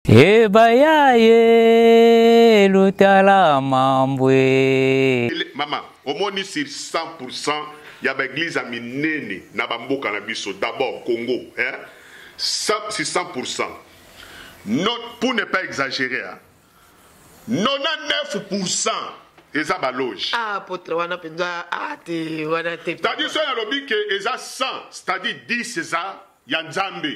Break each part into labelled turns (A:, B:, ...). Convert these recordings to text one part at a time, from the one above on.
A: Ebayaye lutala mambwe.
B: Maman, au moins sur 100%, il y a l'église à minene na bamboka na biso. D'abord Congo, hein? C'est 100%. Pour ne pas exagérer, hein? 99% ils ont loge.
C: Ah, potre, wana penza, te, wana te.
B: C'est-à-dire ça, il que ils ont 100, c'est-à-dire 10 c'est ça, il y a Nzambe.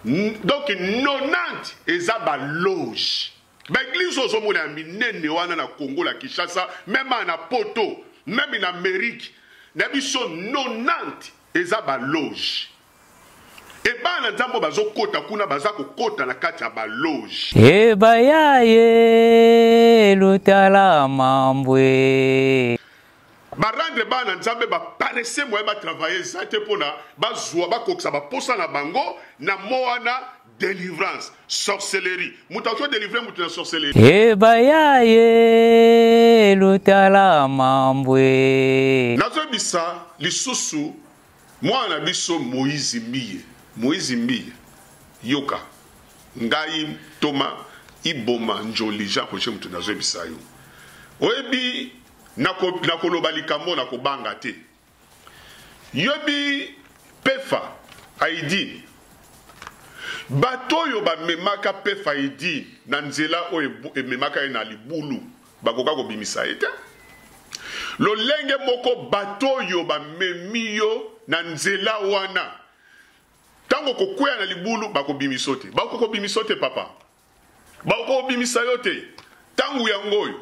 B: Donc 90 ils ont loge. L'église aux hommes na minene wana na Congo la Kinshasa, même en Poto, même en Amérique, na biso 90 ils ont loge. Et ba na nzambo bazokota kuna bazako kota na kati ya ba loge.
A: Ebayaye lutala mambwe.
B: Ba rendre ba na nzambe ba paresse moye ba travailler ça te pona ba zwa ba koksa ba posa na bango na moana délivrance sorcellerie. Mutation délivrer mutu na sorcellerie.
A: Ebayaye lutala mambwe.
B: Nazo bisa lisusu mwana biso Moïse Miye. Moïse Miye, yoka, ngai toma, iboma, njoli, Jean Koche mtu nazo bisayo. Oebi, nakoloba likambo nakobanga te. Yobi, pefa, aidi. Bato yo ba memaka pefa aidi, nanzela o memaka ena libulu, bakoka ko bimisa ete. Lo lenge moko bato yo ba memiyo, nanzela wana. Tango kokwea na libulu bako bimisote. Bako bimisote papa. Bako bimisayote. Tangu yangoyo.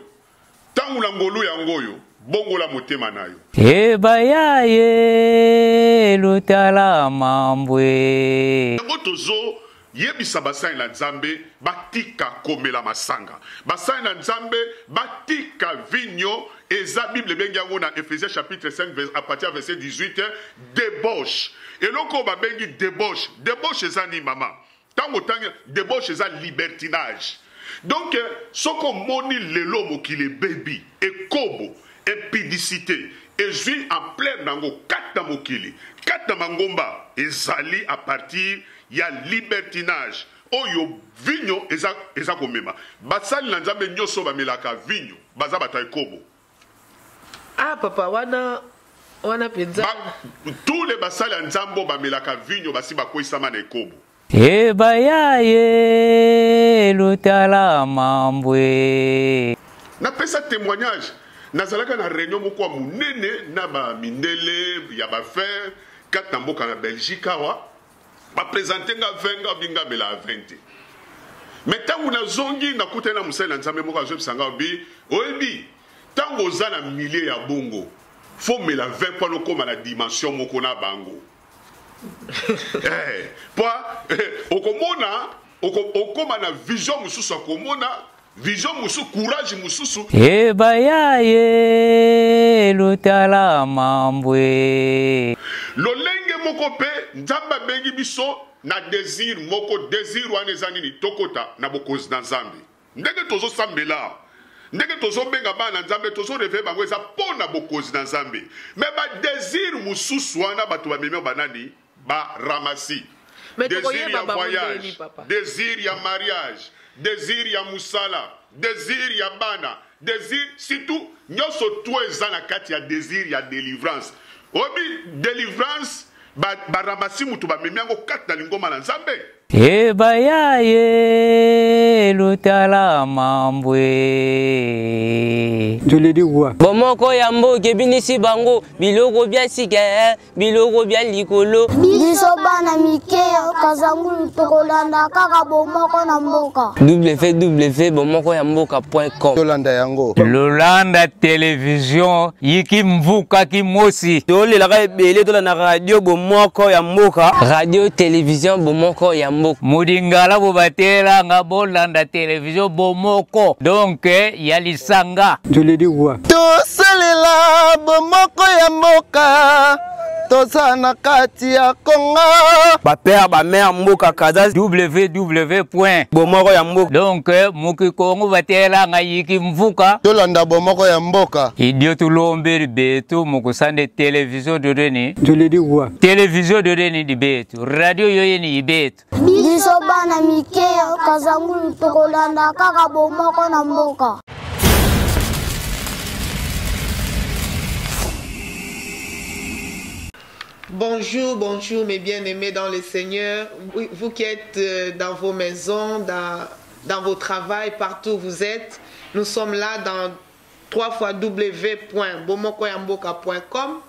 B: Tangu la ngolu yangoyo. Bongo la motema nayo.
A: Ebayaye lutala mambwe.
B: Tango tozo yebisa basai na Nzambe batika komela masanga. Basai na Nzambe batika vinyo. Eza Bible bengi yango na Ephésiens chapitre 5 à partir verset 18 débauche. Et loko ba bengi débauche. Débauche eza ni mama. Tango tango débauche eza libertinage. Donc soko moni lelo mokile baby et kobo impudicité et jui en plein nango kata mokili. Kata mangomba ezali à partir ya libertinage. Oyo vinyo eza komema. Basali na Nzambe nyoso ba melaka vinyo. Baza bata kobo.
C: Ah, papa, wana penza.
B: Tous les basali ya Nzambo ba melaka vinyo basi bakoisama na ekobo.
A: Ebayaye lutala mambwe.
B: Na pesa témoignage. Nazalaka na réunion moko wa munene na ba mindele ya ba fer kata mboka na Belgique wa ba présenter nga venga binga bela 20. Mais tangu na zongi na kutena musala na Nzambe moko azobisanga bi oyebi tango za na milieu ya bongo faut me la ver pour koma na dimension moko na bango. Okomona okoma na vision mususu akomona vision musu courage mususu.
A: Ebayaye lutala mambwe.
B: Lolenge moko pe Nzamba bengi biso na désir moko désir wana ezani ni tokota na bokozi na Nzambe. Ndenge tozo sambela. Ndenge tozo benga bana Nzambe tozo reve bango eza pona bokozi na Nzambe. Mais ba désir mususu wana bato ba meme banani ba ramasi. Désir ya voyage, désir ya mariage, désir ya musala, désir ya bana, désir surtout nyoso to eza na kati ya désir ya délivrance. Obi délivrance ba ramasi mutu ba meme yango kati na lingoma na Nzambe.
A: Ebayaye lutala mambwe.
D: Je l'ai dit quoi?
E: Bomoko yambo kebinisi bango biloko bya sike biloko bya likolo.
F: Biso bana mike kazangulu tokolanda kaka bomoko na mboka.
E: www.bomokoyamboka.com.
D: Tolanda yango.
A: Lolanda télévision yiki mvuka kimosi.
E: Tolela ebele tolanda radio bomoko ya mboka. Radio télévision bomoko ya mboka.
A: Mudingala bobatela nga bolanda télévision bomoko. Donc yalisanga.
D: Je l'ai dit quoi?
E: Tosalela bomoko ya mboka.
D: toza na kati ya Kongo.
E: Bapère bamère mboka kaza
A: www.bomoko
E: ya mboka.
A: Donc muki Kongo batela nga yiki mvuka
D: tolanda bomoko ya mboka.
A: Idio tulombe betu mukusande television dodeni.
E: Je l'ai dit quoi?
A: Télévision dodeni di betu. Radio yoyeni ibetu.
F: Biso bana mike ya Kazangulu tokolanda kaka bomoko na mboka.
C: Bonjour, bonjour mes bien-aimés dans le Seigneur. Vous qui êtes dans vos maisons, dans vos travails, partout où vous êtes. Nous sommes là dans www.bomokoyamboka.com.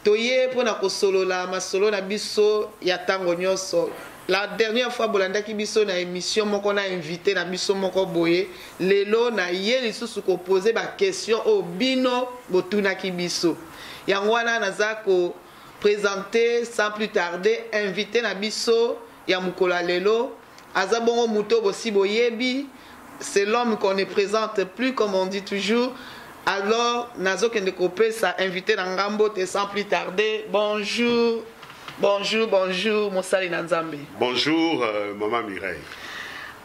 C: Toye pona kosolo la masolo na biso ya tango nyonso. La dernière fois bolandaki biso na émission moko na invité na biso moko boye. Lelo na ye lisusu ko poser ba question au bino botunaki biso. Yango wana nazako présenter sans plus tarder invité na biso ya mukola lelo azabongo muto bosi boyebi. C'est l'homme qu'on ne présente plus comme on dit toujours. Alors nazo kende kopé ça invité na ngambo te sans plus tarder. Bonjour. Bonjour, bonjour Mosali Nanzambe.
B: Bonjour maman Mireille.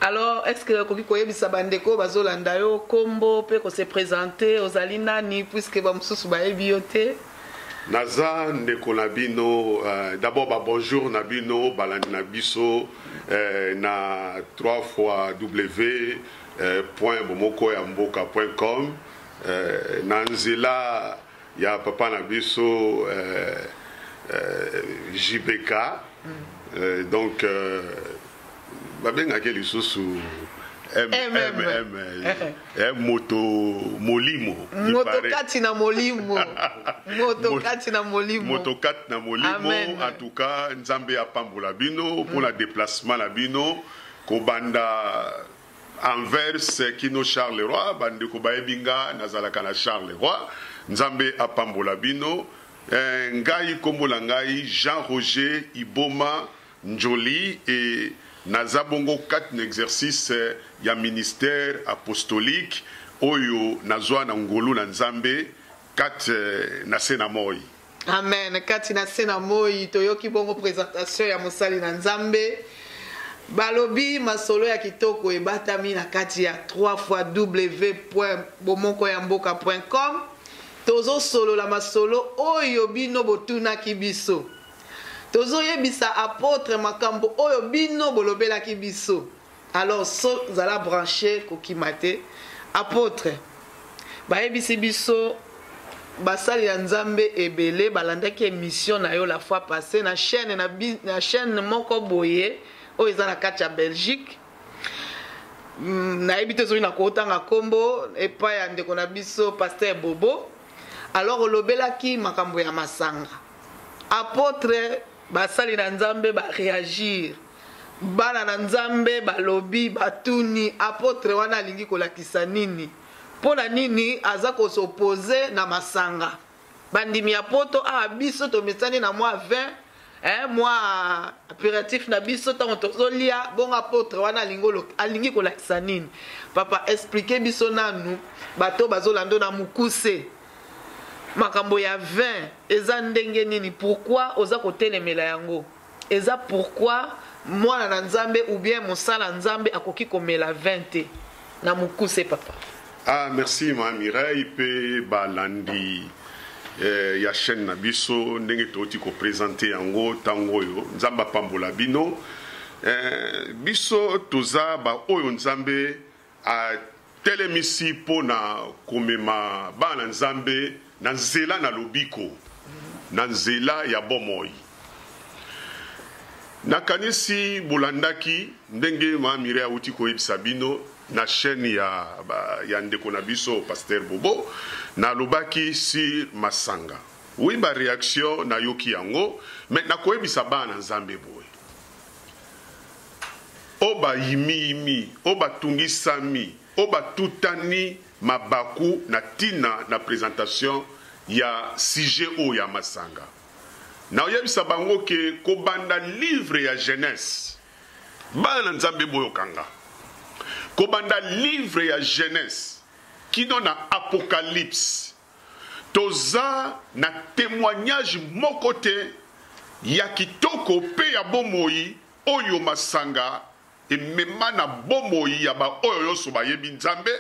C: Alors est-ce que koki koyebisa bandeko bazolanda yo kombo pe ko se présenter aux alinani puisque ba mususu ba ebiote.
B: Naza ndeko nabino d'abord bonjour nabino balandi nabiso na 3w.bomokoyamboka.com nanzela ya papa nabiso JBK donc babenga keli susu moto molimo
C: motokati na molimo motokati na molimo
B: motokati na molimo. En tout cas nzambe apambola bino pour la déplacement na bino kobanda Anvers kino Charleroi bande ko baebinga nazalaka na Charleroi nzambe apambola bino. Ngai kombola ngai Jean-Roger Iboma Njoli et nazabongo 4 exercices ya ministère apostolique oyo nazwa na ngolu na nzambe 4 na sena moi.
C: Amen. 4 na sena moi toyoki bongo présentation ya mosali na nzambe. Balobi masolo ya kitoko ebatami na kati ya 3w.bomokoyamboka.com. Tozo solo la masolo oyo bino botunaki biso. Tozo yebisa apôtre makambo oyo bino bolobela ki biso. Alors so zala branché kokimate apôtre ba yebisi biso basali ya nzambe ebele balandaki émission na yo la fois passée na chaîne na chaîne moko boye oyo eza na kati ya Belgique. Na yebite zo na kotanga kombo epa ya ndeko na biso pasteur Bobo. Alors olobelaki makambo ya masanga. Apôtre basali na nzambe ba réagir. Bana na nzambe balobi batuni apôtre wana lingi kolakisa nini. Pona nini aza ko s'opposer na masanga. Bandimi apoto biso to mesani na moi 20 moi apéritif na biso tango tozolia bon apôtre wana alingi kolakisa nini. Papa expliquer biso nanu bato bazolando na mukuse. Makambo ya 20 eza ndenge nini pourquoi oza kotelemela yango eza pourquoi mwana na nzambe ou bien mosala nzambe akoki komela 20 na mukuse papa.
B: Merci ma Mireille pe balandi ya chaîne na biso ndenge toti ko présenter yango tango yo nzamba pambola bino biso toza ba oyo nzambe a telemisi pona komema bana nzambe na nzela na lobiko na nzela ya bomoi nakanisi bolandaki ndenge ma Mireille uti ko yebisa bino na chaîne ya ndeko na biso pasteur Bobo na lobaki sur masanga. Oui ba réaction na yoki yango mais na koyebisa bana nzambe boye oba yimi oba tungisami oba tutani mabaku na tina na présentation ya sujet o ya masanga na oyebisa bango ke kobanda livre ya Genèse bana nzambe boyo kanga kobanda livre ya Genèse kino na Apocalypse toza na témoignage mokote ya kitoko pe ya bomoi oyo masanga emema na bomoi ya ba oyo nyonso bayebi nzambe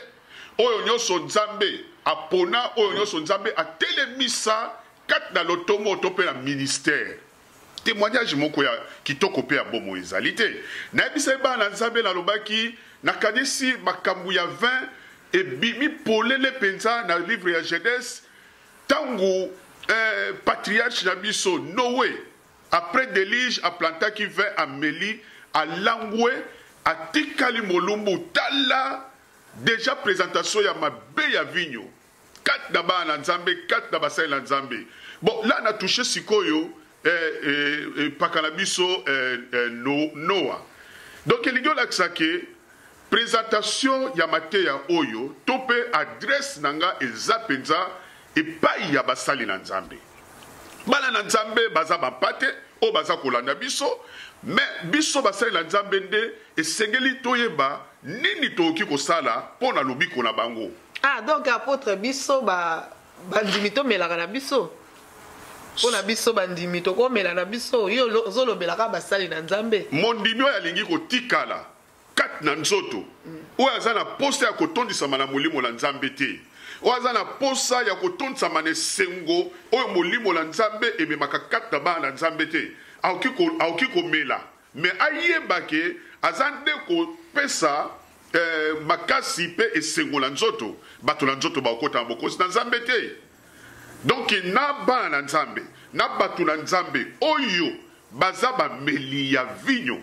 B: oyo nyonso nzambe apona oyo nyonso nzambe atelemisa kati na lotomo to pe na ministère témoignage moko ya kitoko pe ya bomoi ezali te nayebisa bana nzambe nalobaki nakanisi makambo ya 20 ebimi polele penza na livre ya Genèse tangu patriarche na biso Noé après déluge aplantaki vin ameli alangwe atikali molumbu tala déjà présentation ya mabe ya vigno kat na bana nzambe kat na basai na nzambe bon là na touché sikoyo pakala biso Noah donc elingi olakisa ke présentation ya mateya oyo to mpe adresse na nga eza mpenza epai ya basali na nzambe bana na nzambe baza bapate oyo baza kolanda biso mais biso basali na nzambe nde esengeli toyeba nini tokoki kosala mpo na lobiko na bango.
C: Ah donc apôtre biso bandimi tomelaka na biso mpo na biso bandimi tokomela na biso yo ozolobelaka basali na nzambe
B: mondimi oyo alingi kotikala kati na nzoto oyo aza na posa ya kotondisama na molimo na nzambe te oyo aza na posa ya kotondisama na esengo oyo molimo na nzambe ememaka kati na bana na nzambe te aoki komela me ayebake aza nde kopesa makasi mpe esengo na nzoto bato na nzoto baokota na bokosi na nzambe te donc na bana na nzambe na bato na nzambe oyo baza bameli ya vigno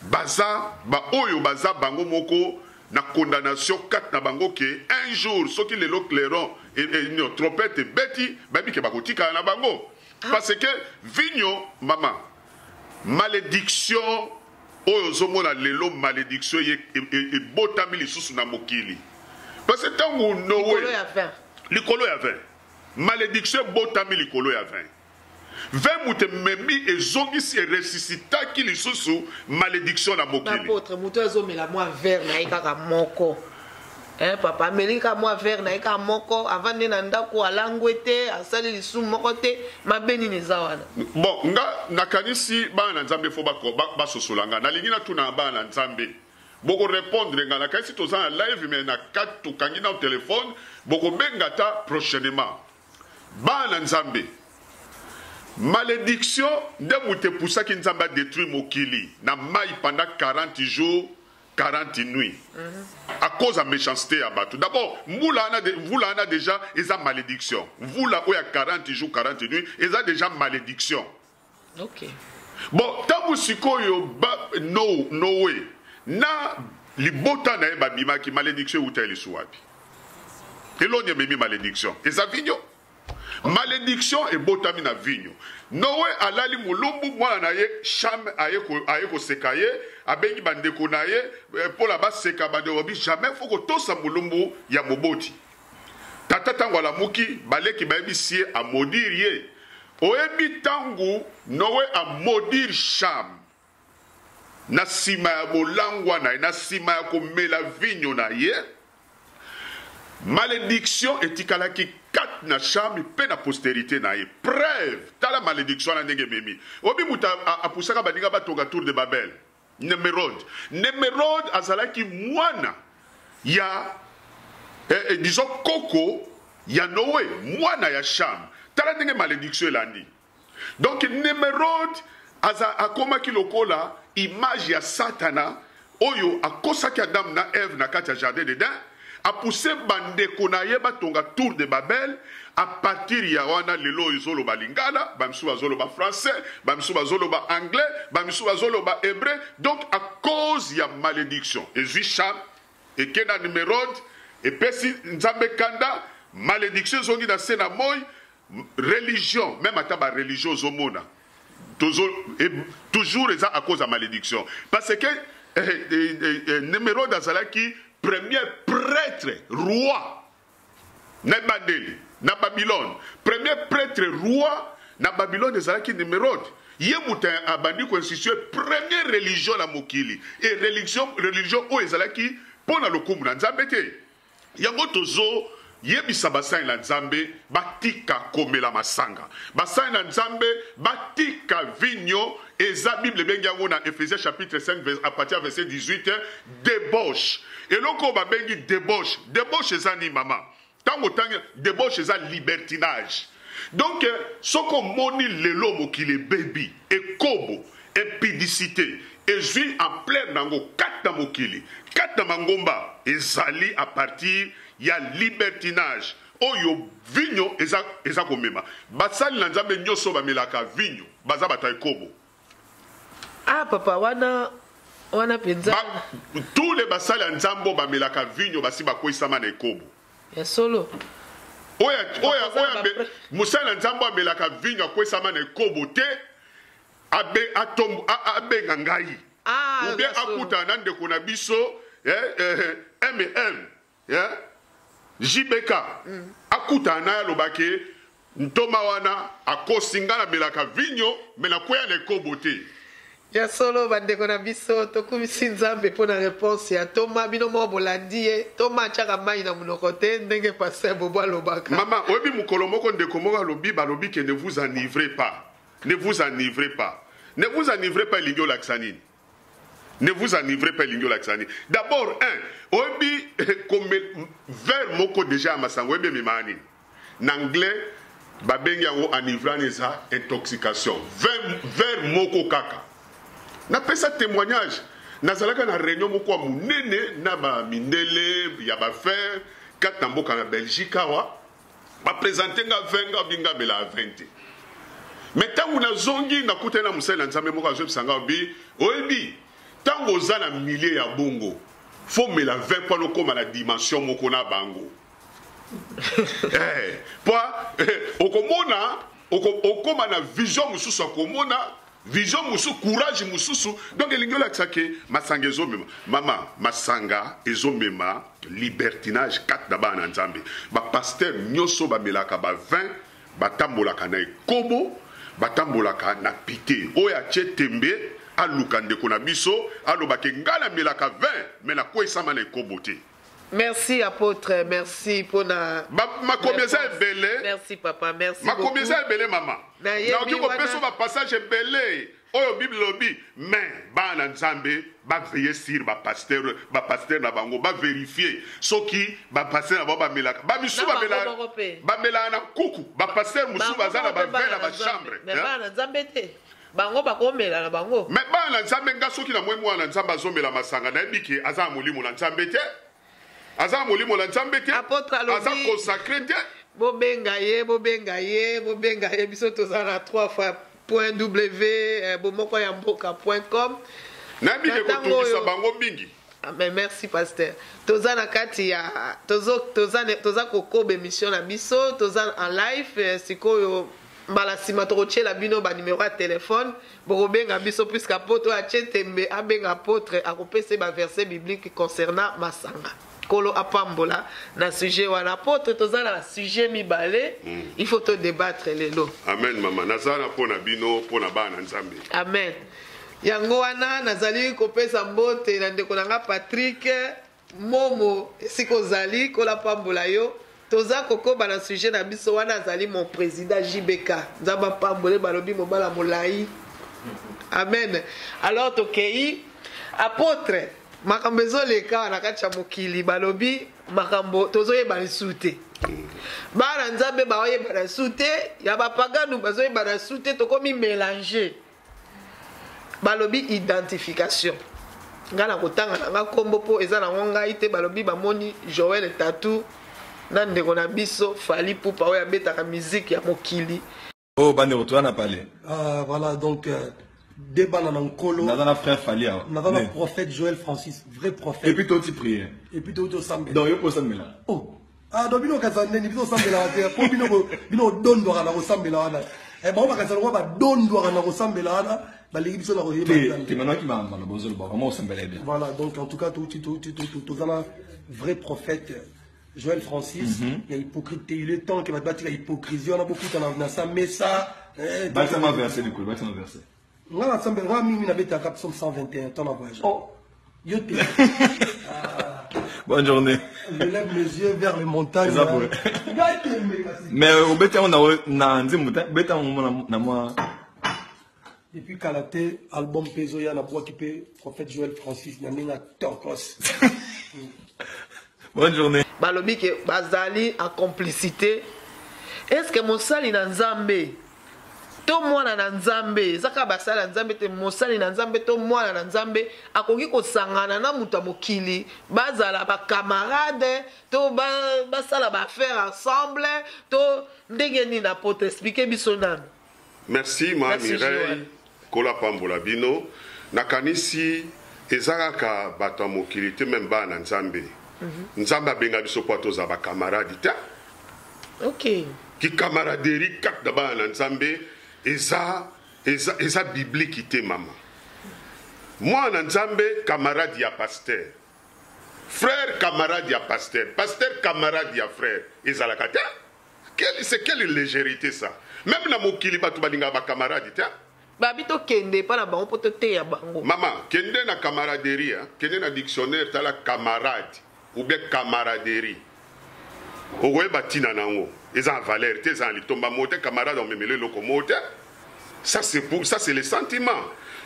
B: baza oyo baza bango moko na condamnation kati na bango ke un jour soki lelo clairon et trompette beti babi ke bakotika na bango parce que vigno mama malédiction oyo zomona lelo malédiction e botami lisusu na mokili parce que tango Noé likolo ya 20 malédiction botami likolo ya 20 20 mute memi ezongisi ressuscitaki lisusu malédiction na mokili
C: apôtre muto ezomela mwa verre na ekaka moko papa amelika mwa verre na eka moko avandi na ndako alangwe te asali lisusu moko te mabeni neza wana
B: bon nga nakanisi bana na nzambe fo basosola nga nalingi natuna bana na nzambe boko répondre nga nakanisi toza na live mais na kati tokangi na telefone boko benga ta prochainement bana na nzambe malédiction nde mute pusaki nzambe a détruire mokili na mai pendant 40 jours 40 nuits à cause de la méchanceté à bateau. D'abord, vous là a déjà malédiction. Vous là où il y a 40 jours 40 nuits, il y a déjà malédiction.
C: OK.
B: Bon, tant que vous Noé na libota na eba bima ki malédiction ou telle souabi. Et l'on y a mis malédiction. Et ça vigno. Malédiction et botami na vigno. Noé alali mulumbu mwana na ye Cham ayeko sekaye abengi bandeko na ye pour la base seka bande obi jamais faut que tosa mulumbu ya moboti. Tata tango la muki baleki bayebi sie a maudire ye. Oebi tangu Noé a maudire Cham. Na sima ya bolangwa na sima ya komela vigno na ye. Malédiction etikalaki kat na Cham pe na postérité na ye. Preuve tala malédiction na ndenge memi. Obi muta apusaka baninga batonga tour de Babel. Nemérode azalaki mwana ya disons koko ya Noé, mwana ya Cham. Tala ndenge malédiction elandi. Donc Nemérode akomaki lokola image ya Satana oyo akosaki Adam na Ève na kati ya jardin d'Éden. A poussé bandeko na ye batonga tour de Babel à partir ya wana lelo izolo ba lingala bamsu bazolo ba français bamsu bazolo ba anglais bamsu bazolo ba hébreu donc à cause ya malédiction et Cham et kena Nimérode et pesi nzambe kanda malédiction zongi na sena moy religion même ata ba religion zomona toujours à cause de la malédiction parce que Nimérode azalaki premier prêtre roi na Babylone premier prêtre roi na Babylone ezalaki Nimérode ye muta abandi ko instituer première religion la mokili et religion o ezalaki pona lokumu na nzambe te yango tozo yebisa basali na nzambe batika komela masanga, basali na nzambe batika vinyo. Eza Bible bengi yango na Ephésiens chapitre 5 à partir verset 18, débauche. Et loko ba bengi débauche. Débauche eza ni mama. Tango débauche eza libertinage. Donc soko moni lelo mokile baby et kobo impudicité et jui en plein nango kata mokili. Kata mangomba ezali à partir ya libertinage. Oyo vinyo eza komema. Basali na nzambe nyoso ba melaka vinyo. Baza bata kobo.
C: Ah papa wana penza
B: tous les basali ya nzambo bamelaka vinyo basi bakoisama na ekobo
C: ya solo
B: oya musali na nzambo amelaka vinyo akoisama na ekobo te abenga ngai ube akutana na ndeko na biso JBK akutana na alobake ntoma wana akosinga na melaka vinyo mena koya na ekobo te.
C: Ya solo bandeko na biso tokumisi nzambe pona réponse ya Toma bino mo bolandi ye Toma chaka mai na munoko te ndenge passer bobo lobaka.
B: Maman obi mukolo moko ndeko moko lobi balobi que ne vous enivrez pas. Ne vous enivrez pas. Ne vous enivrez pas lingio laxanine. Ne vous enivrez pas lingio laxanine. D'abord obi comme vers moko déjà masango obi mimani. En anglais babengi yango enivrance eza intoxication. Vers moko kaka. Na pesa témoignage nazalaka na réunion moko ya munene na ba mindele ya ba fer kata mboka na Belgique awa ba présenter nga 20 nga binga bela 20 mais tangu na zongi na kutena musala nzambe moko azo bisanga obi oyebi tango oza na milieu ya bongo faut me la 20 kwa lokoma na dimension moko na bango okomona okoma na vision mususu akomona vision musu courage mususu donc elingo la tsake masanga ezomema mama masanga ezomema libertinage kat daba na nzambe ba pasteur nyoso ba melaka ba 20 batambolaka na ekobo batambolaka na pité oya chetembe aluka ndeko na biso alobake ngala melaka 20 mena koesama na ekobo te.
C: Merci apôtre, merci pour na
B: ma combien belé.
C: Merci papa, merci
B: ma
C: beaucoup.
B: combien belé maman. Na okiko peso ba passage belé. Oyo Bible lobi mais ba na nzambe ba veiller sur ba pasteur na bango ba vérifier soki ba pasteur na ba melaka ba misu ba melaka na kuku ba pasteur musu baza na ba veille na ba chambre.
C: Mais ba na nzambe te. Bango bakomela na bango.
B: Mais ba na nzambe nga soki na mwa na nzambe azomela masanga na ebiki aza molimo na nzambe te. Aza molimo la nzambe te aza consacré te
C: bobenga ye biso tozana 3 .w.bomokoyamboka.com
B: na bile kotungisa bango mingi.
C: Mais merci pasteur tozana kati ya toza kokoba émission na biso tozana en live sikoyo mbala sima tokotiela bino ba numéro ya téléphone bokobenga biso puisque apôtre achetembe abenga apôtre akopesa ba verset biblique concernant masanga kolo apambola na sujet wana apôtre tozana na sujet mibale il faut te débattre lelo.
B: Amen mama nazana pona bino pona bana nzambe.
C: Amen. Yango wana nazali kopesa mbote na ndeko nanga Patrick Momo sikozali kola pambola yo toza kokoba na sujet na biso wana azali mon président JBK nzamba pambole balobi mobala molai. Amen. Alors tokei apôtre makambo ezoleka na kati ya mokili balobi makambo tozoyeba lisu te bana nzambe baoyeba lisu te ya bapaganu bazoyeba lisu te tokomi mélanger balobi identification nga na kotanga na nga kombo po eza na ngai te balobi bamoni Joël Tatou na ndeko na biso Fally Ipupa oyo abetaka musique ya mokili.
G: Oh bandeko toana parler.
H: Voilà donc débat dans Nkolo.
G: Nous avons frère Fally.
H: Nous avons le prophète Joël Francis, vrai prophète.
G: Et puis toi tu pries.
H: Et puis toi tu sambe.
G: Donc yo posa mela.
H: Oh. Ah donc bino kazane ni bino sambe la terre. Pour bino don dora na sambe la wana. Eh ba kazane ko ba don dora na sambe la wana. Ba ligi biso na ko yeba.
G: Ti maintenant qui m'a mal bozolo ba vraiment sambe la bien.
H: Voilà donc en tout cas tout un vrai prophète Joël Francis, il y a hypocrite, il est temps qu'il va battre la hypocrisie, on a beaucoup dans ça mais ça
G: bâtiment versé du coup, bâtiment versé.
H: On a ensemble, on a mis une bête à cap 121 temps voyage. Oh, yote.
G: Bonne journée.
H: Je lève mes yeux vers les montagnes.
G: Mais au béton, on a un
H: depuis Kalaté, album Peso, il y a un prophète Joël Francis, il y a un Tokos.
G: Bonne journée.
C: Balobi que bazali en complicité. Est-ce que mon sali na Nzambe? To mwana na Nzambe, zaka basala Nzambe te mosali na Nzambe to mwana na Nzambe akoki kosangana na muta mokili, bazala ba camarade, to basala ba faire ensemble, to ndenge ni na pote expliquer biso nanu.
B: Merci ma Mireille Kola Pambola Bino nakanisi ezalaka bato ya mokili te même bana Nzambe. Nzambe abenga biso po toza ba camarade te.
C: OK.
B: Ki camaraderie kat da bana Nzambe eza biblique te mama. Moi na Nzambe camarade ya pasteur. Frère camarade ya pasteur, pasteur camarade ya frère. Ezalaka te. C'est quelle légèreté ça? Même na mokili batu balinga ba camarade te.
C: Babito kende pa na bango poto te ya bango.
B: Maman, kende na camaraderie, kende na dictionnaire tala camarade ou bien camaraderie. Ogoye batina nango, eza valeur te eza litomba mote camarade on memele locomote. Ça c'est le sentiment.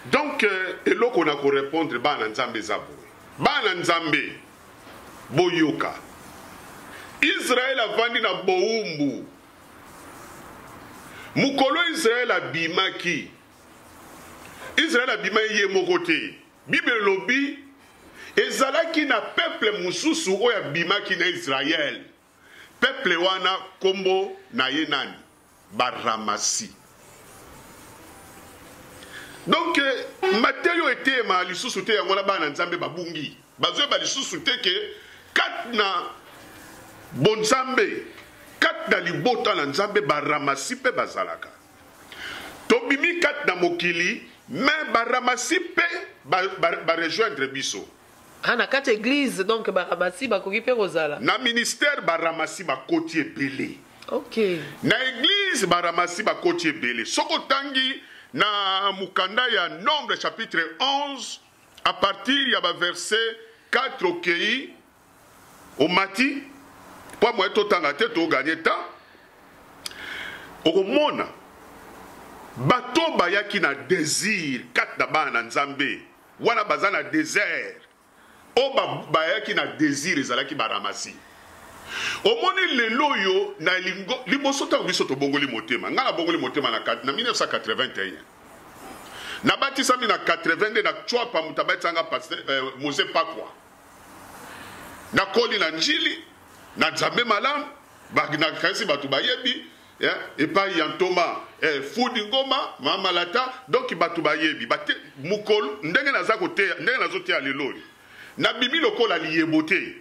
B: Donc eloko na ko répondre ba na Nzambe zabo. Ba na Nzambe boyoka. Israël avandi na boumbu. Mukolo Israël abimaki. Israël abima ye mokote. Bible lobi ezalaki na peuple mususu oya abimaki na Israël. Peuple wana kombo na ye nani? Baramasi. Donc Matthieu était ma lisusu te yango na bana Nzambe babungi. Bazo ba lisusu te ke kat na bonzambe kat na libota na Nzambe baramasi pe bazalaka. Tobimi kat na mokili mais baramasi pe ba rejoindre biso.
C: Ana kat église donc baramasi bakoki pe rozala.
B: Na ministère baramasi bakoti ebele.
C: OK.
B: Na église baramasi bakoti ebele. Soko tangi na mukanda ya Nombre chapitre 11 à partir ya ba verset 4 okei au mati pour moi to tanga te to gagner temps. Okomona bato bayaki na désir kat na bana Nzambe wana bazana désert o bayaki na désir ezalaki baramasi omoni lelo yo na liboso ta biso to bongoli motema ngala bongoli motema na 1981 na batisa mi na 82 na chwa pa mutabatanga pasteur Mose Pakwa na koli na njili na Nzambe malamu bagina kasi batu bayebi et pas yantoma fudi ngoma mama lata donc batu bayebi bate mukol ndenge naza kote ndenge nazote alelo na bibi lokola liyebote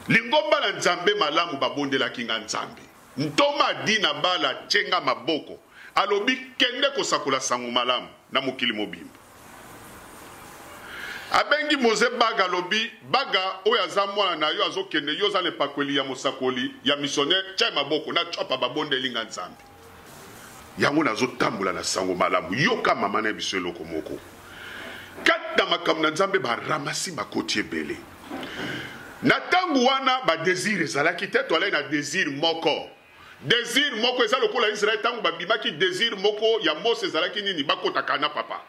B: lingomba na Nzambe malamu babondela kinga Nzambe ntoma dina bala chenga maboko alobi kende kosakola sangu malamu na mokili mobimba abengi Mose baga lobi baga oyo aza mwana na yo azokende yo za le pakweli ya mosakoli ya missionnaire chai maboko na chopa babonde linga Nzambe yango nazotambola na sango malamu yoka mama na biso eloko moko kata makambo na Nzambe baramasi bakoti ebele na tangu wana ba désir ezalaki te to na désir moko eza lokola Israël tangu babimaki désir moko ya Mose ezalaki nini bakotaka na papa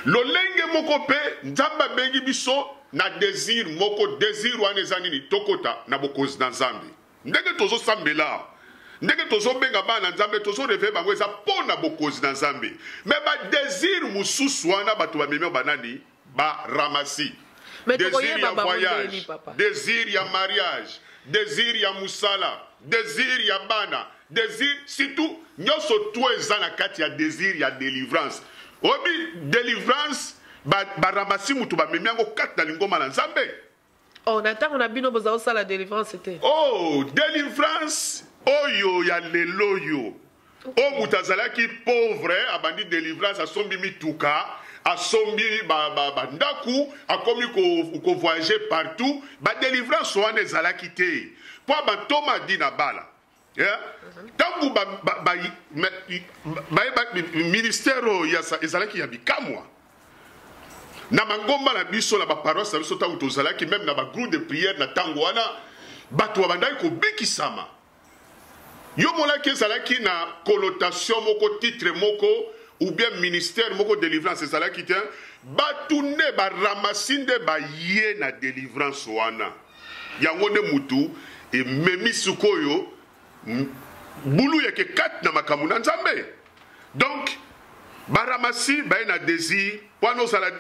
B: lolenge moko pe Nzambe bengi biso na désir moko désir wana eza nini tokota na bokozi na Nzambe ndenge tozo sambela ndenge tozo benga bana Nzambe tozo reve bango eza pona bokozi na Nzambe mais ba désir mususu wana bato bamemi banani ba ramasi désir ya voyage désir ya mariage désir ya musala désir ya bana désir surtout nyoso to eza na kati ya désir ya délivrance obi délivrance baramasi mutu bamemi yango kati na lingoma na Nzambe.
C: Oh natango na bino boza osala délivrance te.
B: Oh délivrance oyo ya lelo yo o mutu azalaki pauvre abandi délivrance asombi mituka asombi bandaku akomi ko voyager partout ba délivrance wana ezalaki te po bantoma di na bala tangu ministère ezalaki ya bikamwa na mangomba na biso na ba paroisse na biso ta utozala ki même na ba groupe de prière na tango wana bato bandai ko bikisama yo mola ki ezala ki na connotation moko titre moko ou bien ministère moko délivrance ezala ki tien batune ba ramasinde ba ye na délivrance wana yango ne mutu e memi sukoyo bulu yake kat na makamuna nzambe donc baramasi na désir pour sala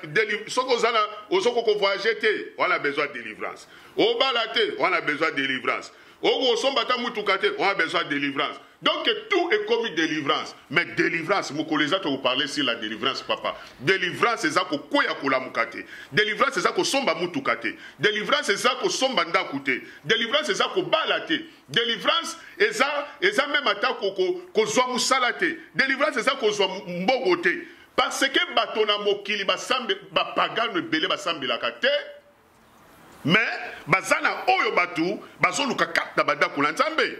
B: soko zana osoko ko voyager on a besoin de délivrance au balate on a besoin de délivrance au sombata mutukate on a besoin de délivrance donc tout est comme délivrance mais délivrance mukoleza to parler sur la délivrance papa délivrance c'est ça ko koya kola mukate délivrance c'est ça ko somba mutukate délivrance c'est ça ko somba ndakute délivrance c'est ça ko balate délivrance et ça même attaque ko zwa musalate délivrance c'est ça ko zwa mbogote parce que batona mokili basambe ba pagano belé basambela kate mais bazana oyo batu bazoluka kapta badako na nzambe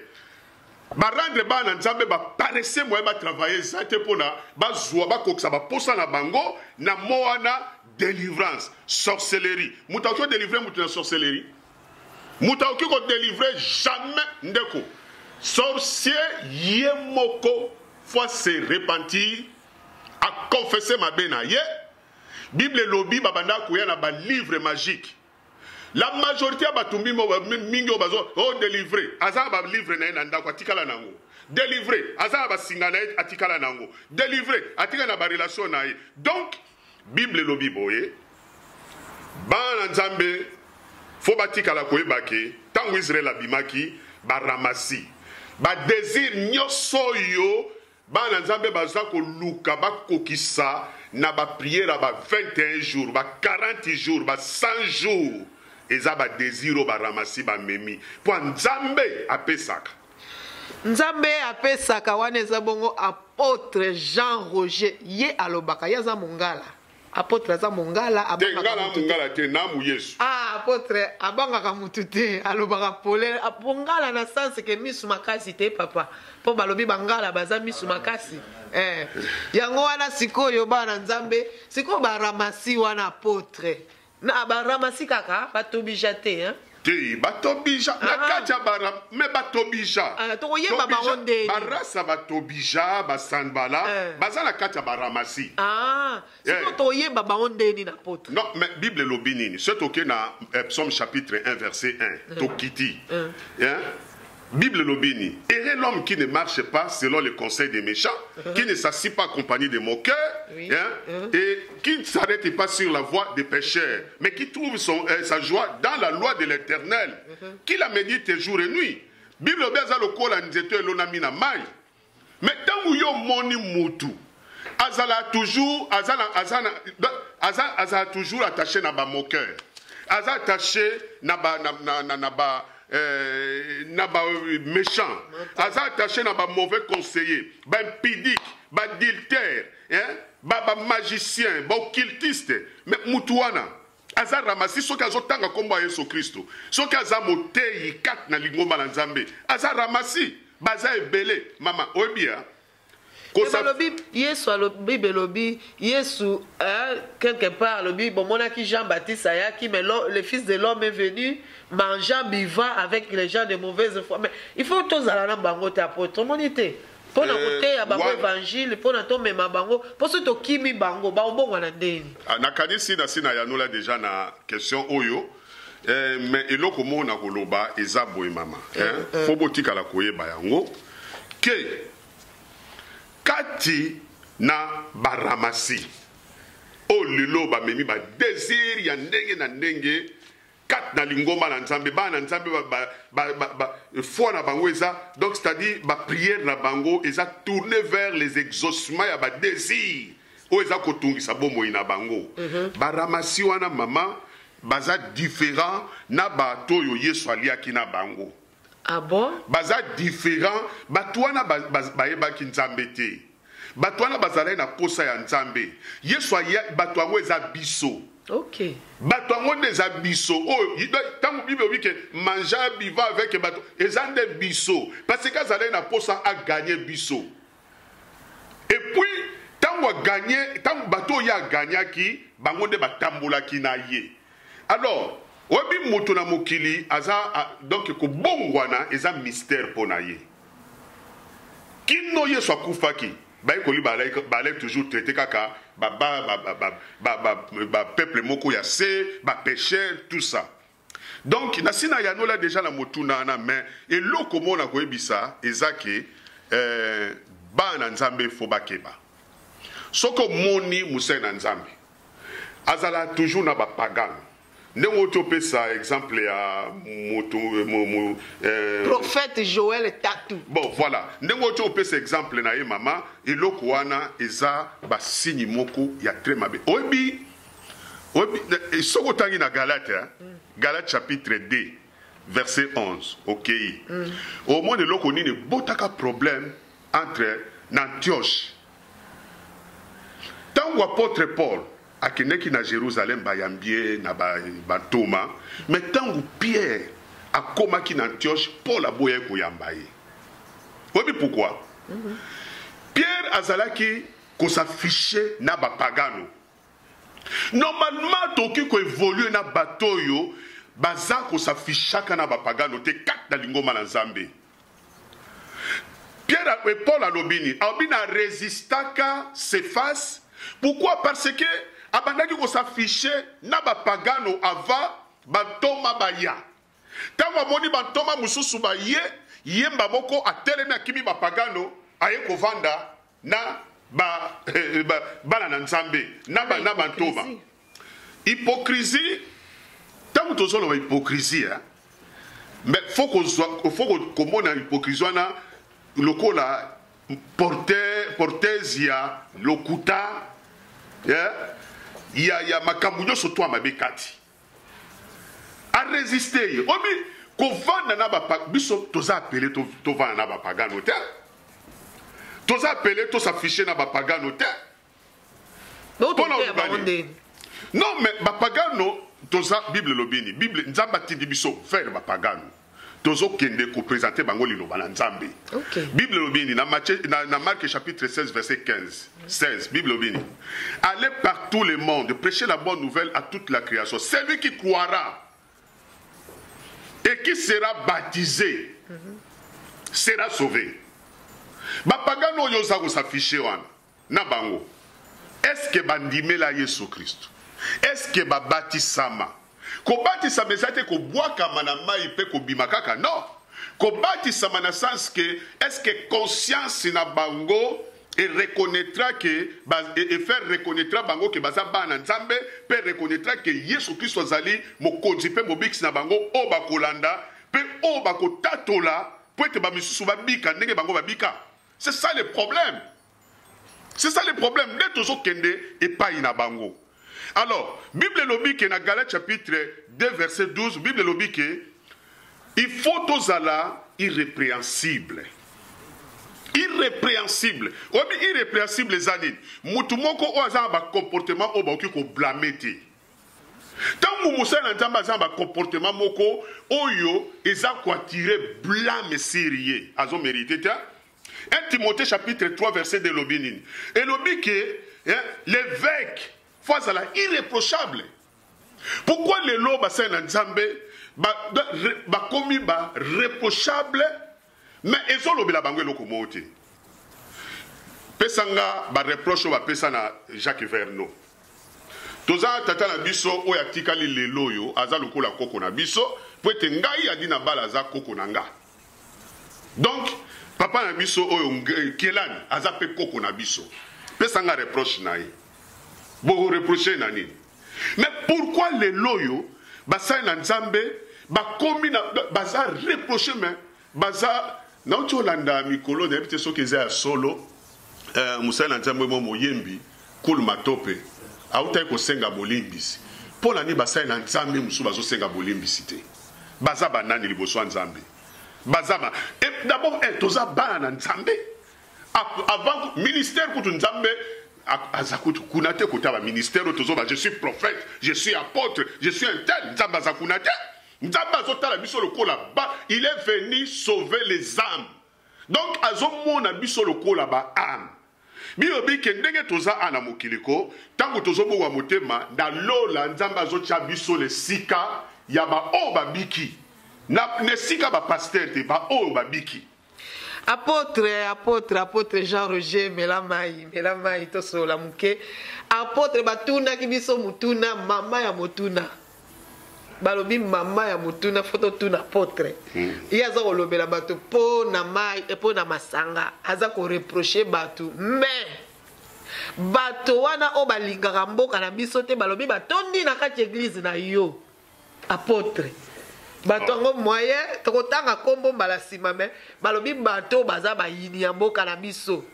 B: ba rendre ba na nzambe ba paresse moye ba travailler ça te pona ba zwa ba koksa ba posa na bango na moana délivrance sorcellerie mutauko délivrer mutu na sorcellerie mutauko ko délivrer jamais ndeko sorcier yemoko faut se repentir à confesser ma bena ye Bible lobby babanda kuya na ba livre magique. La majorité a batumbi mingi obazo oh délivré azaba ba livre na nda kwa tikala nango délivré azaba ba singana atikala nango délivré atika na ba relation na ye donc Bible lobby boye bana nzambe fo batikala koyebake tango Israël abimaki ba ramasi ba désir nyoso yo bana nzambe baza ko luka ba kokisa na ba prière ba 21 jours ba 40 jours ba 100 jours eza ba désiro ba ramasi ba memi po nzambe apesaka
C: wana eza bongo apôtre Jean Roger ye alobaka yaza mongala apôtre za mongala
B: abanga te namu Yesu
C: apôtre abanga mutu te alobaka pole apongala na sens que misu makasi te papa po balobi bangala baza misu makasi yango wana sikoyo bana nzambe sikoyo ba ramasi wana apôtre na baramasi kaka batobija te hein
B: te batobija na kaja bara me batobija
C: to yeba baronde
B: barasa batobija basanbala bazala kaja baramasi
C: siko to yeba baronde ni na poto
B: non mais Bible lobinini c'est OK na Psaume chapitre 1 verset 1 tokiti hein Bible lobini, errez l'homme qui ne marche pas selon les conseils des méchants, qui ne s'assied pas accompagné de moqueurs, et qui ne s'arrête pas sur la voie des pécheurs, mais qui trouve sa joie dans la loi de l'Éternel, qui la médite jour et nuit. Bible beza lokola nzeto elonami na mai. Mais tant yo moni mutu, azala toujours attaché na ba moqueur, azala attaché na ba méchant, aza attaché na ba mauvais conseiller, ba impidique, ba adultère, ba magicien, ba occultiste, mais mutuana aza ramasi soki azotanga kombo ya Yesu Kristo, soki aza moteyi kat na lingomba na Nzambe, aza ramasi baza ebele mama obia
C: Yesu alobi belobi Yesu quelque part lobi bon mona ki Jean-Baptiste ayaki mais le fils de l'homme est venu mangeant buvant avec les gens de mauvaise foi mais il faut tous aller na bango te apôtre monité pour na côté ya bango évangile pour na to mema bango pour ce to kimi bango ba obongo na ndeni
B: na kadisi na sina ya nola déjà na question oyo mais eloko mona koloba eza boye mama faut botika la koyeba yango ke kati na baramasi o lelo ba memi ba désir ya ndenge na ndenge kat na lingomba na nzambe ba na nzambe ba foi na bango eza donc c'est-à-dire ba prière na bango eza tourner vers les exaucements ya ba désir o eza kotungisa bomoi na bango baramasi wana mama baza différent na ba toyo Yesu aliaki na bango.
C: Ah bon?
B: Baza différent, batouana bayeba ki nzambe te. Batouana bazala na posa ya nzambe. Yesu aya batouango eza biso.
C: OK.
B: Batouango eza biso. Oh, tant Bible oui que manger vivant avec batou ezande biso parce que azala na posa a gagner biso. Et puis tant tango gagné tango bato ya gagnaki bango nde batambolaki na ye. Alors obi moto na mokili aza donc ko bongwana eza mystère pona ye. Kino ye so kufaki ba ekoli ba toujours traité kaka peuple moko ya se ba pécheur tout ça. Donc nasina ya no là déjà la motuna na mais et loko mona ko ebisa ezake bana nzambe fo bakeba. Soko moni musena nzambe azala toujours na ba pagano. Ndenge otopesa exemple ya moto
C: prophète Joël Tatu.
B: Bon voilà, ndenge otopesa exemple na ye mama eloko wana eza ba signe moko ya très mabe. Obi soko tangi na Galate Galate chapitre 2 verset 11. OK. Au moins eloko nini botaka problème entre Antioche. Tango apôtre Paul akeneki na Jérusalem bayambie na batoma mais tango Pierre akomaki na Antioche Paul aboye koyamba ye. Obi pourquoi? Pierre azalaki ko s'afficher na bapagano. Normalement toki ko évoluer na batoyo baza ko s'affichaka na bapagano te kat na lingoma na Nzambe. Pierre et Paul alobini a résistaka s'efface. Pourquoi? Parce que abandaki ko s'afficher na bapagano ava bantoma baya. Tango moni bantoma mususu ba yemba moko atelemi akimi bapagano aye kovanda na bana na Nzambe na bantoma. Hypocrisie tango tozolo ba hypocrisie mais faut qu'on mona hypocrisie wana lokola portez ya lokuta ya makambo nyonso to mabekati a résister obi ko vanda na ba biso toza appelé to vanda na ba pagano te toza appelé to s'afficher na ba pagano te non mais ba pagano toza Bible lobini Bible nzamba tindi biso faire ba pagano tozo kende ko présenter bango liloba na Nzambe. Bible lobini na Marc chapitre 16 verset 16 Bible lobini allez par tout le monde prêcher la bonne nouvelle à toute la création. Celui qui croira et qui sera baptisé sera sauvé. Ba pagano yo za ko s'afficher wana na bango. Est-ce que bandimela Yesu Christ? Est-ce que ba batisama? Kobati sa mesate ko boaka manama ipe ko bimakaka non. Kobati sa mana sens que est-ce que conscience na bango et reconnaîtra que et faire reconnaîtra bango que baza bana Nzambe peut reconnaîtra que Yesu Christ azali mokonzi pe mobix na bango o bakolanda pe o bakotatola po ete ba misusu babika ndenge bango babika. C'est ça le problème. C'est ça le problème. Dès tozo kende et pas ina bango. Alors, Bible lobique na Galate chapitre 2 verset 12, Bible lobique il faut tozala irrépréhensible. Irrépréhensible. Obi irrépréhensible zanine. Mutu moko o azamba ba comportement o ba oki ko blâmer. Tango musala nzamba azamba comportement moko oyo eza ko attirer blâme sérieux. Azo mérité ta. 1 Timothée chapitre 3 verset de lobinine. Et lobique l'évêque la irréprochable. Pourquoi les lots bassin en Nzambe ba komi ba reprochable mais ezolo bila bangwe lokomote. Pesanga ba reproche ba pesa na Jacques Verneau. Toza tata na biso oya tikali lelo yo aza lokola koko na biso po ete ngai adi na bala za koko na nga. Donc papa na biso oyo kelani aza pe koko na biso. Pesanga reproche na ye. Vous reprochez nani. Mais pourquoi les loyaux, basa na Nzambe, ba komi na baza reprocher mais baza na otolanda mikolo na ebite soki eza solo musa na Nzambe mo moyembi kul matope auta ko senga bolimbisi. Pola ni basa na Nzambe musu bazo senga bolimbisi te. Baza banani liboso Nzambe. Baza ba et d'abord toza bana na Nzambe. Avant ministère pour Nzambe azakutu kunate kutaba ministère tozoba je suis prophète, je suis apôtre, je suis un tel nzamba zakunate nzamba zotala biso lokola ba il est venu sauver les âmes. Donc azomona biso lokola ba âme. bilobi ke ndenge toza ana mokiliko tango tozobowa motema na lola nzambe azotia biso le sika ya ba o babiki na ne sika ba pasteur te ba o babiki.
C: Apôtre Jean-Roger Melamai tosola muke apôtre batuna kibiso mutuna mama ya motuna balobi mama ya motuna foto tuna apôtre il aza kolobela bato po na mai po na masanga aza ko reprocher bato mais bato wana o balingaka mboka na biso te balobi batondi na kati église na yo apôtre bato ngo moyen tokotanga kombo mbala sima me balobi bato baza bayini ya mboka na biso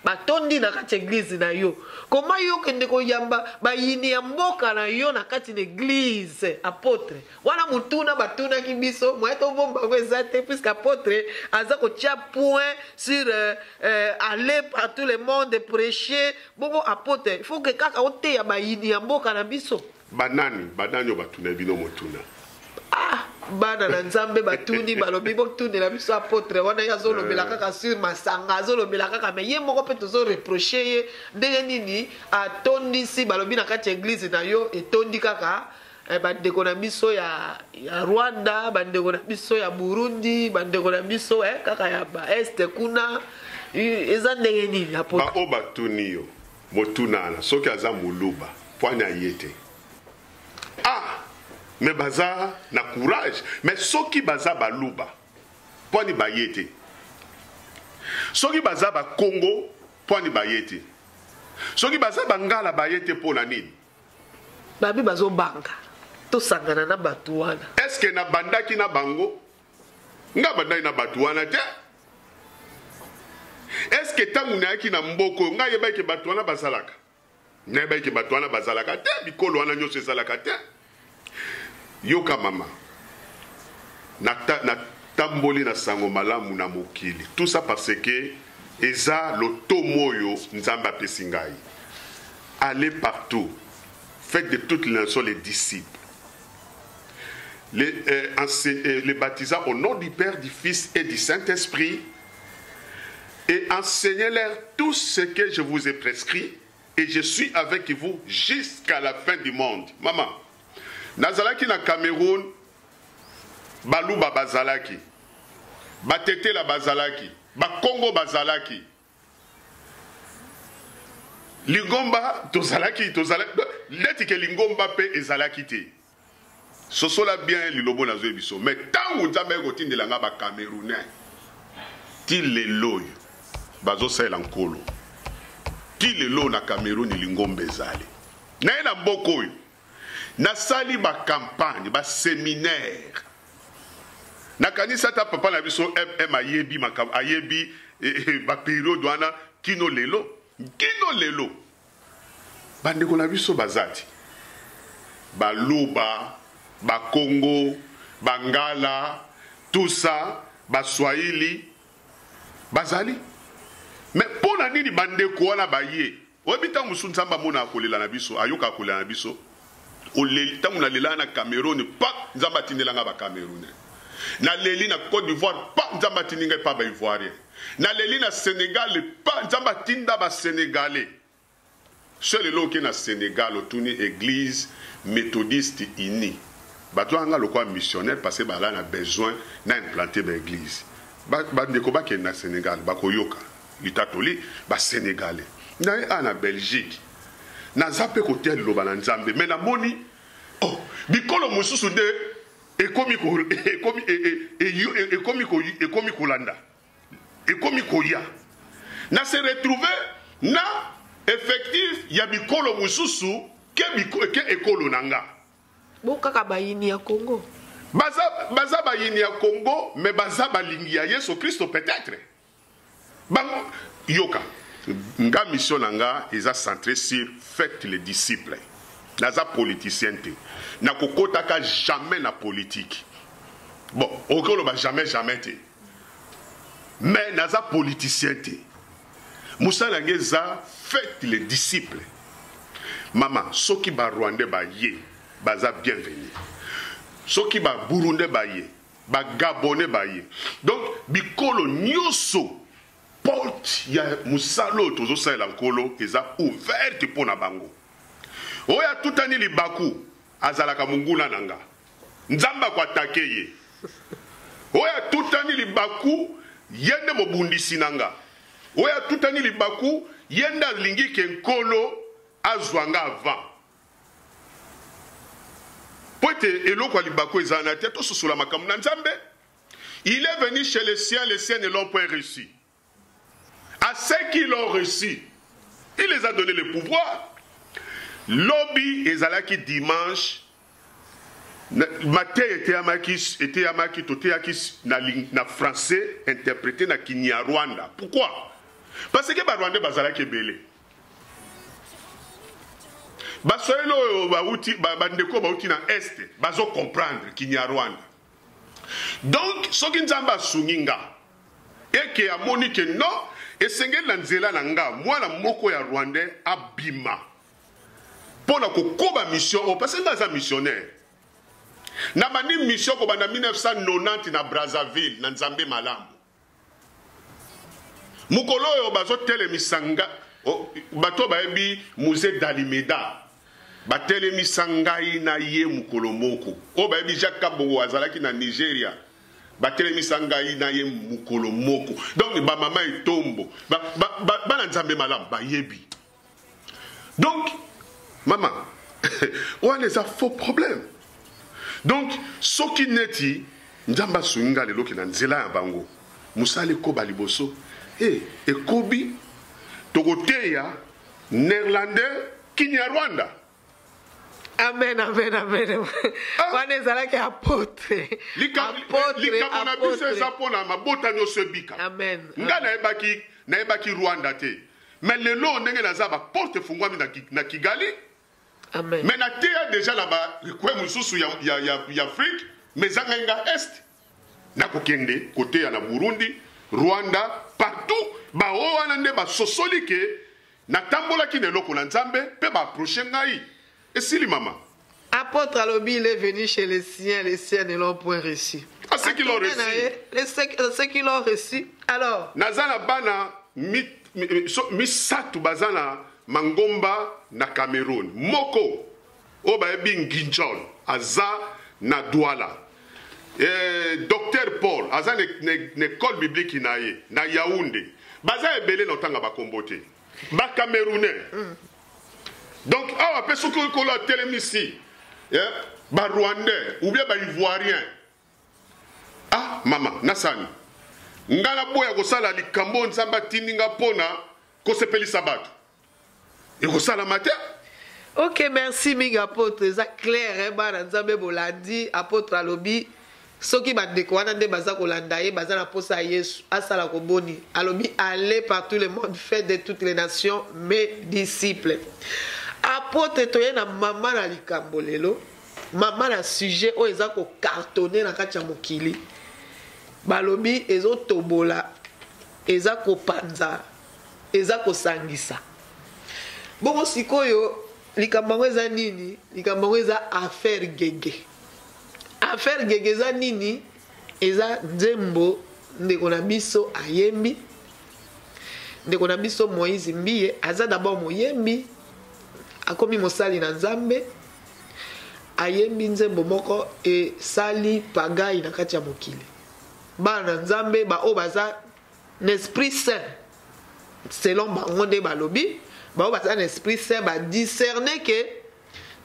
C: batondi na kati église na yo koma yo kende koyamba bayini ya mboka na yo na kati l'église apôtre wana mutuna batuna ki biso moyen to bomba wezate puisque apôtre aza ko tia point sur aller par tout le monde prêcher bongo apôtre il faut que kaka ote ya bayini ya mboka na biso
B: banani batuna bino motuna
C: bana na nzambe batuni balobi botuni na biso apôtre wana yazolobela kaka sur masanga azolobela kaka mais ye moko pe tozo reprocher ye ndenge nini atondisi balobi na kati église na yo etondi kaka bandeko na biso ya Rwanda bandeko na biso ya Burundi bandeko na biso kaka ya ba este kuna eza ndenge nini apôtre
B: ba o batuni yo motunana soki aza muluba poanya yete mais baza na courage mais soki baza baluba poni bayete soki baza ba Congo poni bayete soki baza bangala bayete pona nini
C: babi bazo banga to sangana na batu wana
B: est-ce que na bandaki na bango nga bandai na batu wana te est-ce que tangu na yaki na mboko nga yeba ke batu wana bazalaka na yeba ke batu wana bazalaka te bikolo wana nyonso ezalaka te. Yoka mama na tamboli na sango malamu na mokili tout ça parce que eza lotomoyo nzamba pesingai allez partout faites de toutes les nations les disciples les baptisants au nom du Père, du Fils et du Saint-Esprit et enseignez-leur tout ce que je vous ai prescrit et je suis avec vous jusqu'à la fin du monde. Maman nazalaki na Cameroun baluba bazalaki batete la bazalaki ba Congo bazalaki lingomba tozalaki leti ke lingomba pe ezalaki te sosola bien lilobo na zo biso mais tangu nzambe ekotindela nga ba Camerounais ti lelo bazo sala nkolo ti lelo na Cameroun lingomba ezali na ina mboko na sali ba campagne ba séminaire na kanisa ta papa na biso mayebi makam ayebi ba période wana kino lelo bandeko na biso bazati ba luba ba Congo bangala tout ça ba swahili bazali mais pona nini bandeko wana baye obita musunzamba mona akolela na biso ayoka akolela na biso oleli tangu na lela na Cameroun pa nzamba tindelanga ba Camerounais na leli na Côte d'Ivoire pa nzamba tininga pa ba Ivoirien na leli na Sénégal pa nzamba tinda ba Sénégalais seul lo ke na Sénégal otuni église méthodiste unie bato anga lokwa missionnaire parce que bala na besoin na implanter ba église ba ndeko ba ke na Sénégal ba koyoka litatoli ba Sénégalais na na Belgique na zape côté loba na nzambe mais na moni bikolo mususu de ekomi kolanda ekomi koya na se retrouver na effectif ya bikolo mususu ke ekolo nanga
C: bo kaka bayini ya Congo
B: baza bayini ya Congo mais baza balingi ya Yesu Christo peut-être bango yoka nga mission nanga eza centré sur faites les disciples naza politicien te na kokotaka jamais na politique bon okolo ba jamais te mais naza politicien te musala ngeza faites les disciples mama soki ba Rwandais ba ye baza bienvenue soki ba Burundais ba ye ba Gabonais ba ye donc bikolo nyoso porte ya musalo tozo sala nkolo eza ouverte pona bango. Oya tutani libaku azalaka munguna nanga. Nzamba kwa takeye. Oya tutani libaku yende mobundisi nanga. Oya tutani libaku yenda lingi ke nkolo azwanga avant. Pote eloko ya libaku ezana te to susula makamu na Nzambe. Il est venu chez les siens ne l'ont point reçu. À ceux qui l'ont reçu, il les a donné le pouvoir. Lobby ezalaki dimanche. Matin était amaki na français interprété na Kinyarwanda. Pourquoi? Parce que ba Rwanda bazalaki belé. Basoelo bauti bandeko bauti na est bazo comprendre Kinyarwanda. Donc ce qui nzamba sunginga et que amoni que non et sengel na nzela na nga mwana moko ya Rwandais abima. Pour la koba mission parce que nga missionnaire. Na bandi mission ko banda 1990 na Brazzaville na Nzambe malamu. Mukolo yo bazo telemisanga bato baebi musée d'Alimeda. Ba telemisanga na ye mukolo moko. O baebi Jacques Kabongo azalaki na Nigeria. Ba telemisanga na ye mukolo moko. Donc ba mama etombo. Ba na Nzambe malamu ba yebi. Donc maman, on a des faux problèmes. Donc, ce qui n'est pas, Nzamba Swinga le loki na nzela ya bango. Musale koba liboso. Et kobi togoteya néerlandais Kinyarwanda.
C: Amen, amen, amen. Wana ezalaki apôtre.
B: Likamona biso eza pona mabota nyonso ebika.
C: Amen.
B: Nga naebaki Rwanda te. Mais lelo ndenge naza ba porte fungwami na Kigali.
C: Amen.
B: Mais na teya déjà là-bas, quoi mususu ya Afrique, mais zanga est. Na kokende côté ya na Burundi, Rwanda, partout, ba o wana nde ba sosolike na tambola ki neloko na Nzambe pe ba approcher ngai. Et si li mama.
C: Apôtre Alobi, il est venu chez les siens ne l'ont point reçu.
B: Ah, ceux qui l'ont reçu.
C: Ceux qui l'ont reçu. Alors.
B: Nazana bana misatu bazana Mangomba na Cameroun. Moko obaebi Nginjol aza na Douala. Docteur Paul aza ne école biblique na Yaoundé. Baza ebele na tanga ba kombote. Ba Camerounais. Donc awa peso ko la télémisi. Ba Rwandais ou bien ba Ivoirien. Ah mama nasani. Ngala boya ko sala likambo nzamba tininga pona ko sepeli sabato. Et au salamate.
C: Ok, merci, mig apôtre. C'est clair, hein, Nzambe bolandi, apôtre Alobi. Ceux qui battent des coins, des bazar kolandaye, bazar la posa à Yesu, à Salakoboni. Alobi, allez par tout le monde, faites de toutes les nations mes disciples. Apôtre, toye na maman na likambolelo, maman na sujet, o ezako cartonné na katia mokili. Balobi, ezo tobola, ezako panza, ezako sangisa. Bon, sikoyo, likambango eza nini? Likambango eza affaire gege. Affaire gege eza nini? Eza nzembo ndeko na biso ayembi. Ndeko na biso Moïse Mbiye aza d'abord moyembi. Akomi mosali na Nzambe. Ayembi nzembo moko e sali pagai na kati ya mokili. Ba na Nzambe ba o baza n'esprit saint. Selon bango nde balobi. Ba o baza n'esprit saint ba discerner que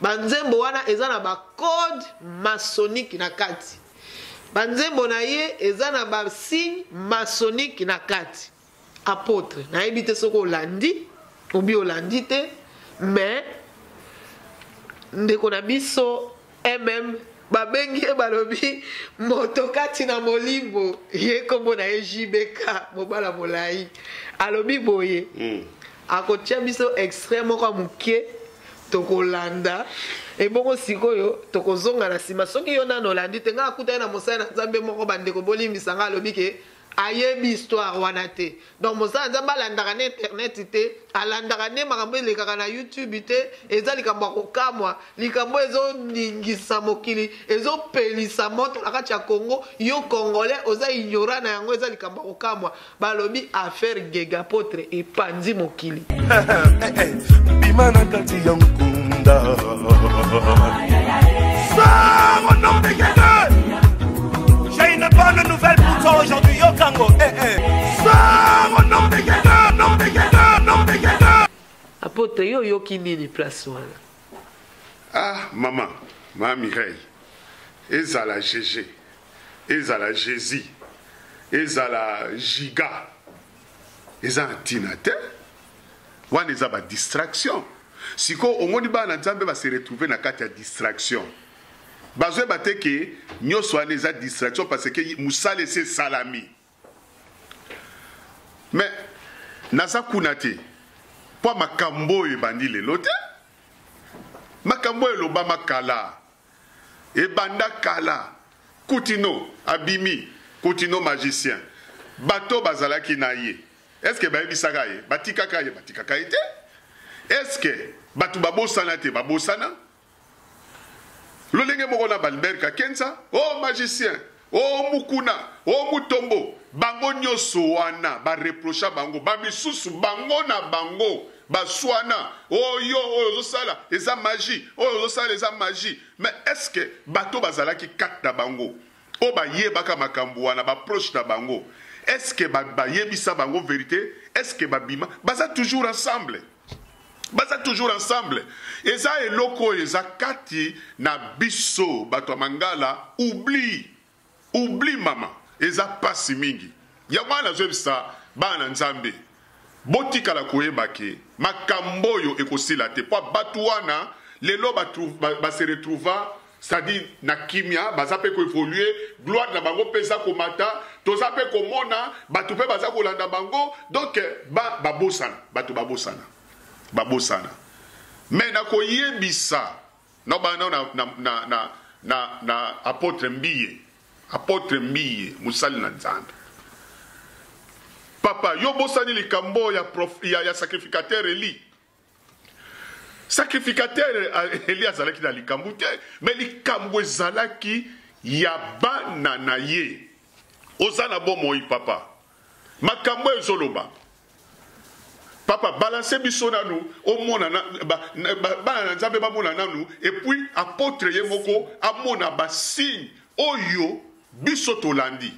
C: banzembo wana eza na ba code maçonnique na kati. Banzembo na ye eza na ba signe maçonnique na kati. Apôtre na ebite soko olandi obi olandi te mais ndeko na biso MM babengi balobi moto kati na molimbo ye kombo na JBK mobala molai alobi boye akotia biso extrême moko muke tokolanda e bongo sikoyo tokozonga na sima soki yo nano landi te nga akuta na mosala na Nzambe moko bandeko bolimbisa nga alobi ke ayebi histoire wana te. Donc mosala nzambe alandaka na internet te, alandaka ne makambo elekaka na YouTube te, eza likambo kokamwa, likambo ezoningisa mokili, ezopelisa moto na kati ya Congo, yo Congolais oza ignorant na yango eza likambo kokamwa. Balobi affaire Gega Apotre epanzi mokili.
I: Bima na kati ya mkunda. Ça, au nom de Gega. J'ai une bonne nouvelle pour toi aujourd'hui, yo Kango. Ça, au nom de Gega, nom de Gega, nom de Gega.
C: Apotre yo yoki nini place wana?
B: Ah, maman, ma Mireille, ezala GG, ezala Jésus, ezala Giga, ezala Tinate, wana ezala distraction. Siko omoni ba na Nzambe ba se retrouver na kati ya distraction. Bazwe bateke nyoso wana eza distraction parce que musale c'est salami. Mais naza kunate po makambo ebandi lelo te. Makambo eloba makala. Ebanda kala. Kutino abimi, Kutino magicien. Bato bazalaki na ye. Est-ce que bayebisaka ye? Batikaka ye, batikaka ye te? Est-ce que batu babosana te babosana? Lolenge moko na Balberka Kenza, oh magicien, oh mukuna, oh mutombo, bango nyoso wana, ba reprocha bango, ba misusu bango na bango, ba swana, oh yo, oh sala, eza magie, oh sala eza magie. Mais est-ce que bato bazala ki kata bango, oh ba yebaka makambo wana, ba proche na bango, est-ce que ba yebisa bango vérité, est-ce que ba bima, baza toujours ensemble? Baza toujours ensemble. Eza eloko eza kati na biso bato mangala oublie mama eza pasi mingi. Ya wana zebisa bana Nzambe. Botika la koyebake makambo yo ekosila te po batu wana lelo ba se retrouva c'est-à-dire na kimia baza pe ko évoluer gloire na bango pesa komata toza pe komona batu pe baza kolanda bango donc babosana batu babosana mais na koyebisa no bana na apôtre Mbiye musali na Nzambe papa yo bosani likambo ya sacrificateur Eli azalaki na likambo te mais likambo ezalaki ya bana na ye ozana bomoi papa makambo ezoloba papa balancer biso nanu omona bana na Nzambe bamona nanu et puis apôtre ye moko amona ba signe oyo biso tolandi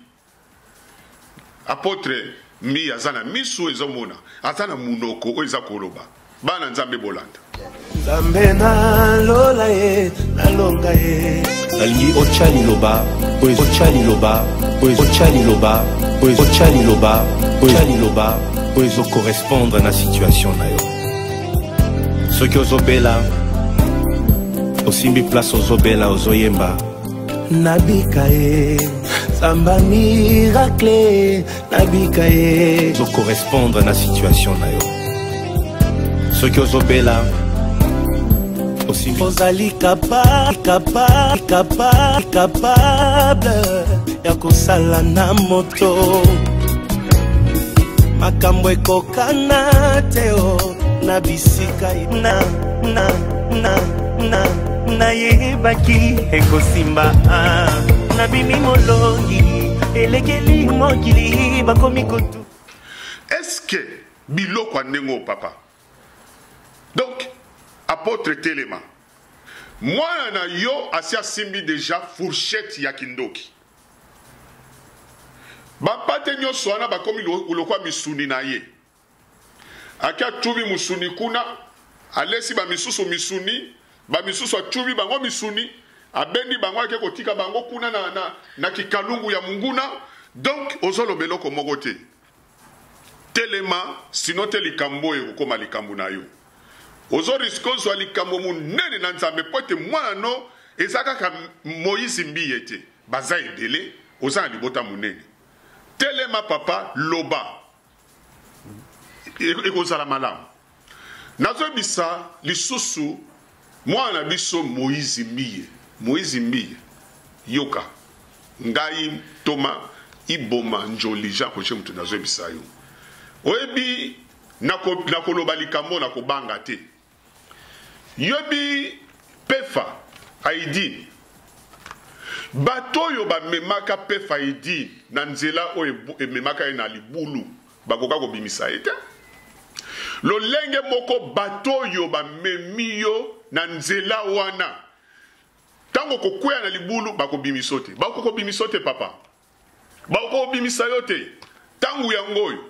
B: apôtre mi azana miso ezomona azana munoko oyo eza koloba bana Nzambe bolanda
I: Nzambe na lola ye na longa ye nalingi ochali loba po ezo correspondre na situation na yo soki ozobela osimbi place ozobela ozoyemba nabika ye samba miracle nabika ye ezo correspondre na situation na yo soki ozobela osimbi ozali capable ya kosala na moto makambo ekokana teo na bisika na yebaki ekosimba na bimi molongi elekeli mokili bakomi kotu.
B: Est-ce que biloko ndengo papa donc apôtre Telema moi na yo asia simbi déjà fourchette ya kindoki bapate nyonso wana bakomi ulokwa misuni na ye akia tubi musuni kuna alesi ba misusu misuni ba misusu atubi bango misuni abendi bango ake kotika bango kuna na kikalungu ya munguna donc ozolo beloko moko te Telema sino te likambo ekokoma likambo na yo ozo riskonso likambo munene na Nzambe pote mwana no ezaka ka Moïse Mbiye te baza edele oza libota munene Telema papa loba ekozala malamu nazo bisa lisusu mwana biso Moïse Mbiye yoka ngai Toma iboma njoli Jean koche mutu nazo bisayo oyebi nakoloba likambo na kobanga te yobi pefa aidi bato yo ba memaka pefa aidi na nzela o ememaka na libulu bakoka ko bimisa ete lolenge moko bato yo ba memiyo na nzela wana tango kokwea na libulu bako bimisote bako bimisote papa bako bimisa yote tangu yangoyo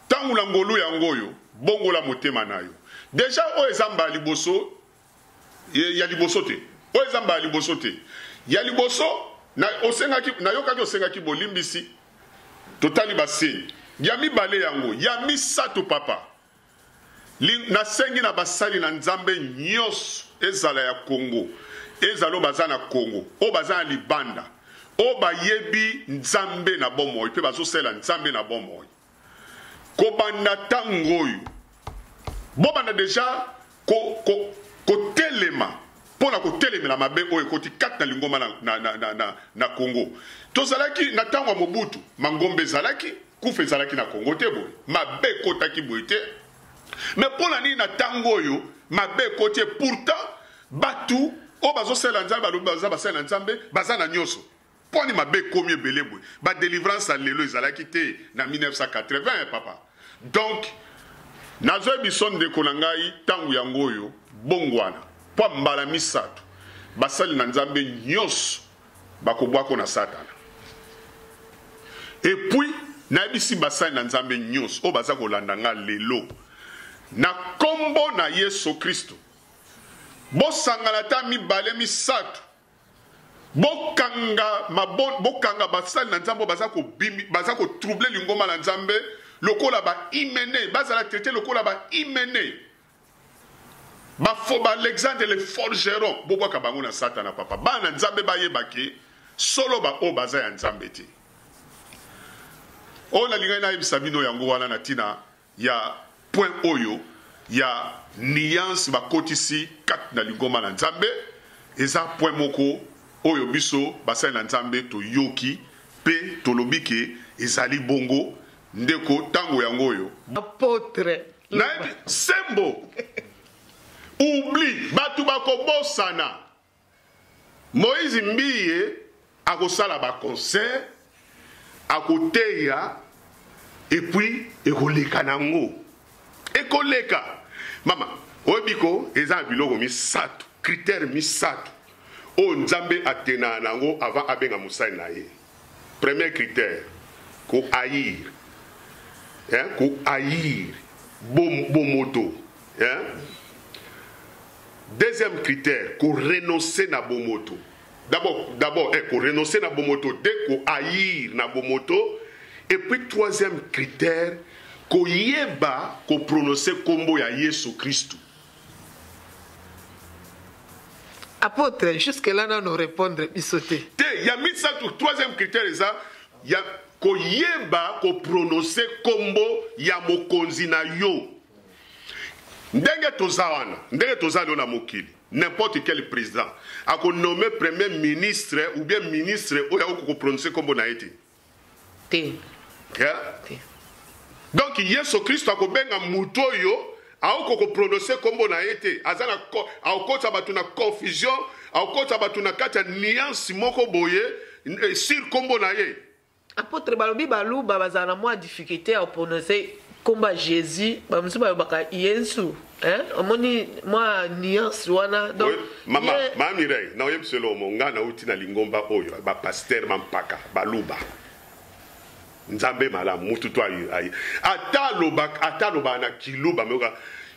B: tangu la ngolu yangoyo bongo la motema nayo deja o ezamba liboso ya liboso te o ezamba liboso te ya liboso na osengaki na yokaki osengaki bolimbisi totali baseni ya mibale yango ya misato papa na sengi na basali na nzambe nyos ezala ya Congo ezalo bazana Congo o bazana libanda o bayebi nzambe na bomoy pe bazosela nzambe na bomoy kobanda tangoyo bobanda deja ko telema pona ko telemela mabe oyo koti kat na lingoma na Congo tozalaki na tango ya Mobutu mangombe zalaki kufe zalaki na Congo te boy mabe kotaki boy te mais pona ni na tango oyo mabe kote pourtant batu o bazosela nzambe bazosela nzambe bazana nyoso poni mabe komi ebele boy ba délivrance à lelo ezalaki te na 1980 papa donc nazo bison de konangai tangu yangoyo bongwana po mbala misato basali na nzambe nyos bakobwako na satana et puis na bisi basali na nzambe nyos o baza kolanda nga lelo na kombo na Yesu Kristo bosangana ta mibale misato bokanga basali na nzambe baza ko troubler lingoma na nzambe lokola ba imene bazala traité lokola ba imene ba l'exemple le forgeron bobwaka bango na satana papa bana nzambe bayebaki solo ba o baza ya nzambe te o na linga na yebisa bino yango wana na tina ya point oyo ya nuance bakotisi kat na lingoma na nzambe eza point moko oyo biso basali na nzambe to yoki pe tolobike ezali bongo ndeko tango yango oyo
C: apôtre
B: na sembo oubli batu bakobosana Moïse mbiye akosala ba concert akoteya et puis ekoleka nango ekoleka mama oyebiko eza biloko misato critère misato o nzambe atena nango avant abenga mosali na ye premier critère ko haïr ko haïr bomoto deuxième critère ko renoncer na bomoto d'abord ko renoncer na bomoto dès ko haïr na bomoto et puis troisième critère ko yeba ko prononcer kombo ya Yesu Kristo.
C: Apôtre, jusque là nous répondre bisoté.
B: Il y a mis ça troisième critère ça, il y a ko yeba ko prononcer kombo ya mokonzi na yo. Ndenge tozawana, ndenge tozali na mokili, n'importe quel président a ko nommé premier ministre ou bien ministre o ya ko prononcer kombo na ete.
C: Te.
B: Donc Yesu Kristo a ko benga muto yo aoko ko prononcer kombo na ete azana aokota batu na confusion aokota batu na kata nuance moko boye sur kombo na ye.
C: Apôtre balobi baluba bazana moi difficulté à prononcer komba Jésus bamusu bayobaka Yesu omoni moi nuance wana donc
B: mama mamirei na oyebiselo monga na uti na lingomba oyo ba pasteur mampaka baluba nzambe mala mutu to ayi ataloba na kiluba meoka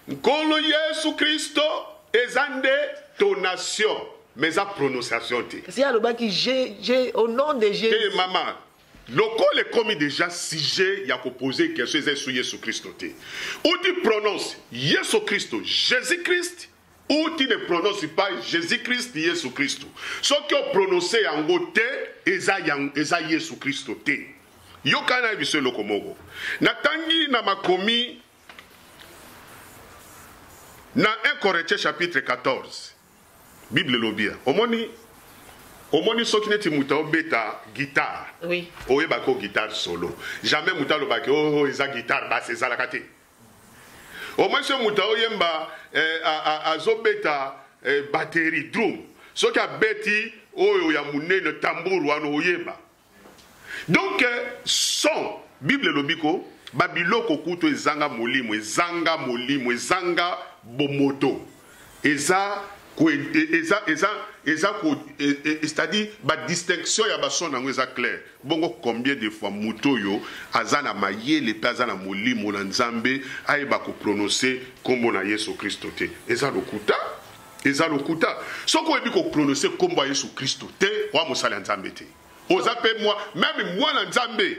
B: nkolo Yesu Kristo ezande tonation mais sa prononciation te
C: si alobaki j'ai au nom de Jésus
B: et maman lokole komi déjà sujet ya ko poser question c'est sur Yesu Kristo te ou tu prononces Yesu Kristo Jésus Christ ou tu ne prononces pas Jésus Christ Yesu Kristo ce que prononcer yango te eza Yesu Kristo te yokana biso lokomoko natangi na makomi na 1 Corinthiens chapitre 14 Bible lobia omoni Omoni soki neti muta obeta guitare.
C: Oui.
B: Oyeba ko guitare solo. Jamais muta lobaki oh eza guitare basse ezalaka te. Omoni so muta oyemba azobeta batterie drum. Soki abeti oyo ya munene tambour wana oyeba. Donc son Bible lobiko babiloko kuto ezanga molimo ezanga bomoto. C'est-à-dire la distinction ya bason nango eza clair. Bongo combien de fois mutoyo azana mayele pe azana molimo na nzambe ayeba ko prononcer kombo na Yesu Kristo te. Eza lokuta. Soko ebi ko prononcer kombo ya Yesu Kristo te, wa mosala nzambe te. Oza pe moi, même moi na nzambe.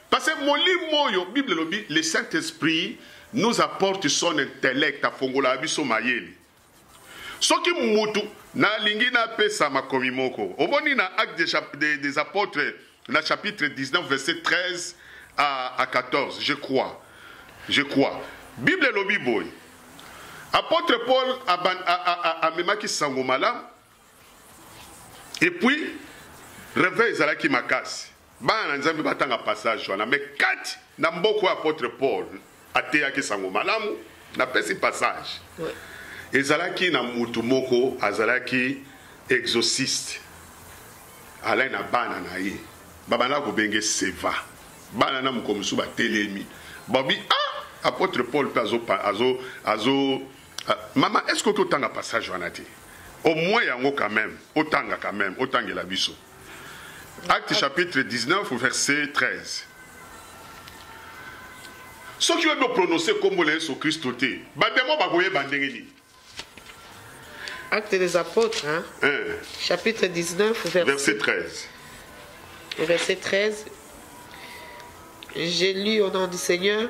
B: Parce que molimo yo Bible lobi le Saint-Esprit nous apporte son intellect à fongola biso mayele. Soki mutu na lingi na pesa makomi moko. Oboni na acte des apôtres, na chapitre 19 verset 13 à 14, je crois. Bible lobi boy. Apôtre Paul a memaki sango malam. Et puis réveil zalaki makasi. Ba na nzambe batanga passage wana mais kati na mboko apôtre Paul ateyaki sango malamu na pesi passage. Ouais. Ezalaki na mutu moko azalaki exorciste ala na bana na ye babana ko benge seva bana na mukomusu ba telemi babi apôtre Paul azo maman est-ce que tu tanga passage wanati au moins yango quand même otangela biso Acte chapitre 19 verset 13 ce qui veut prononcer comme le Jésus Christ te ba demo ba koye bandengeli.
C: Acte des apôtres, hein? Chapitre 19, verset
B: 13.
C: Verset 13. J'ai lu au nom du Seigneur.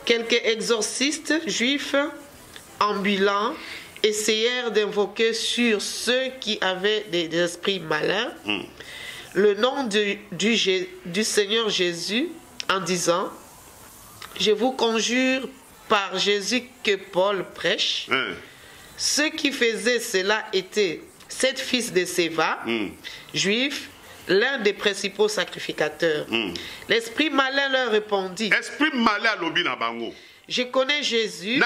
C: Quelques exorcistes juifs ambulants essayèrent d'invoquer sur ceux qui avaient des esprits malins le nom du Seigneur Jésus en disant: je vous conjure par Jésus que Paul prêche. Ceux qui faisaient cela étaient 7 fils de Séva, juifs, l'un des principaux sacrificateurs. L'esprit malin leur répondit:
B: esprit malin lobi na bango.
C: Je connais Jésus.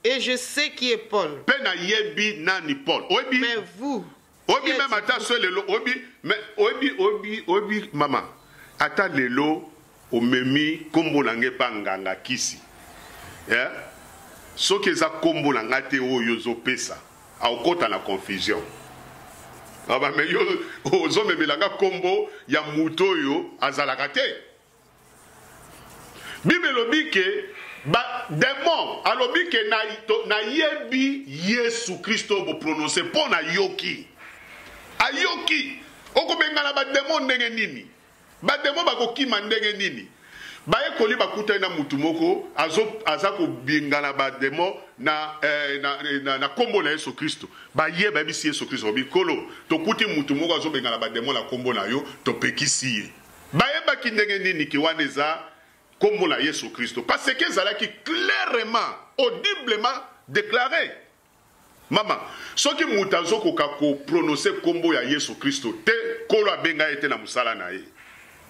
C: Et je sais qui est Paul. Mais vous.
B: Obi même ata so lelo obi mama ata lelo omemi kombo nange panganga kisi. Yeah? Ce qui est kombo na ngate oyo zo pesa akota na confusion. Aba me yo ozo memelanga kombo ya muto yo azalaka te. Bible lobi ke ba démon alobi ke na yebi Yesu Kristo bo prononcer pour na yoki. Ayoki okobengana ba démon ndenge nini? Ba démon bakokima ndenge nini? Baye koli bakuta na mutu moko azako bingana ba demo na kombo na Yesu Kristo. Baye ba bisi Yesu Kristo bikolo to kuti mutu moko azo bingana ba demo na kombo na yo to pekisi. Baye ba kindenge nini ki waneza kombo na Yesu Kristo parce que zalaki clairement audiblement déclaré. Mama, soki mutu azoko kako prononcer kombo ya Yesu Kristo te kolo abenga ete na musala na ye.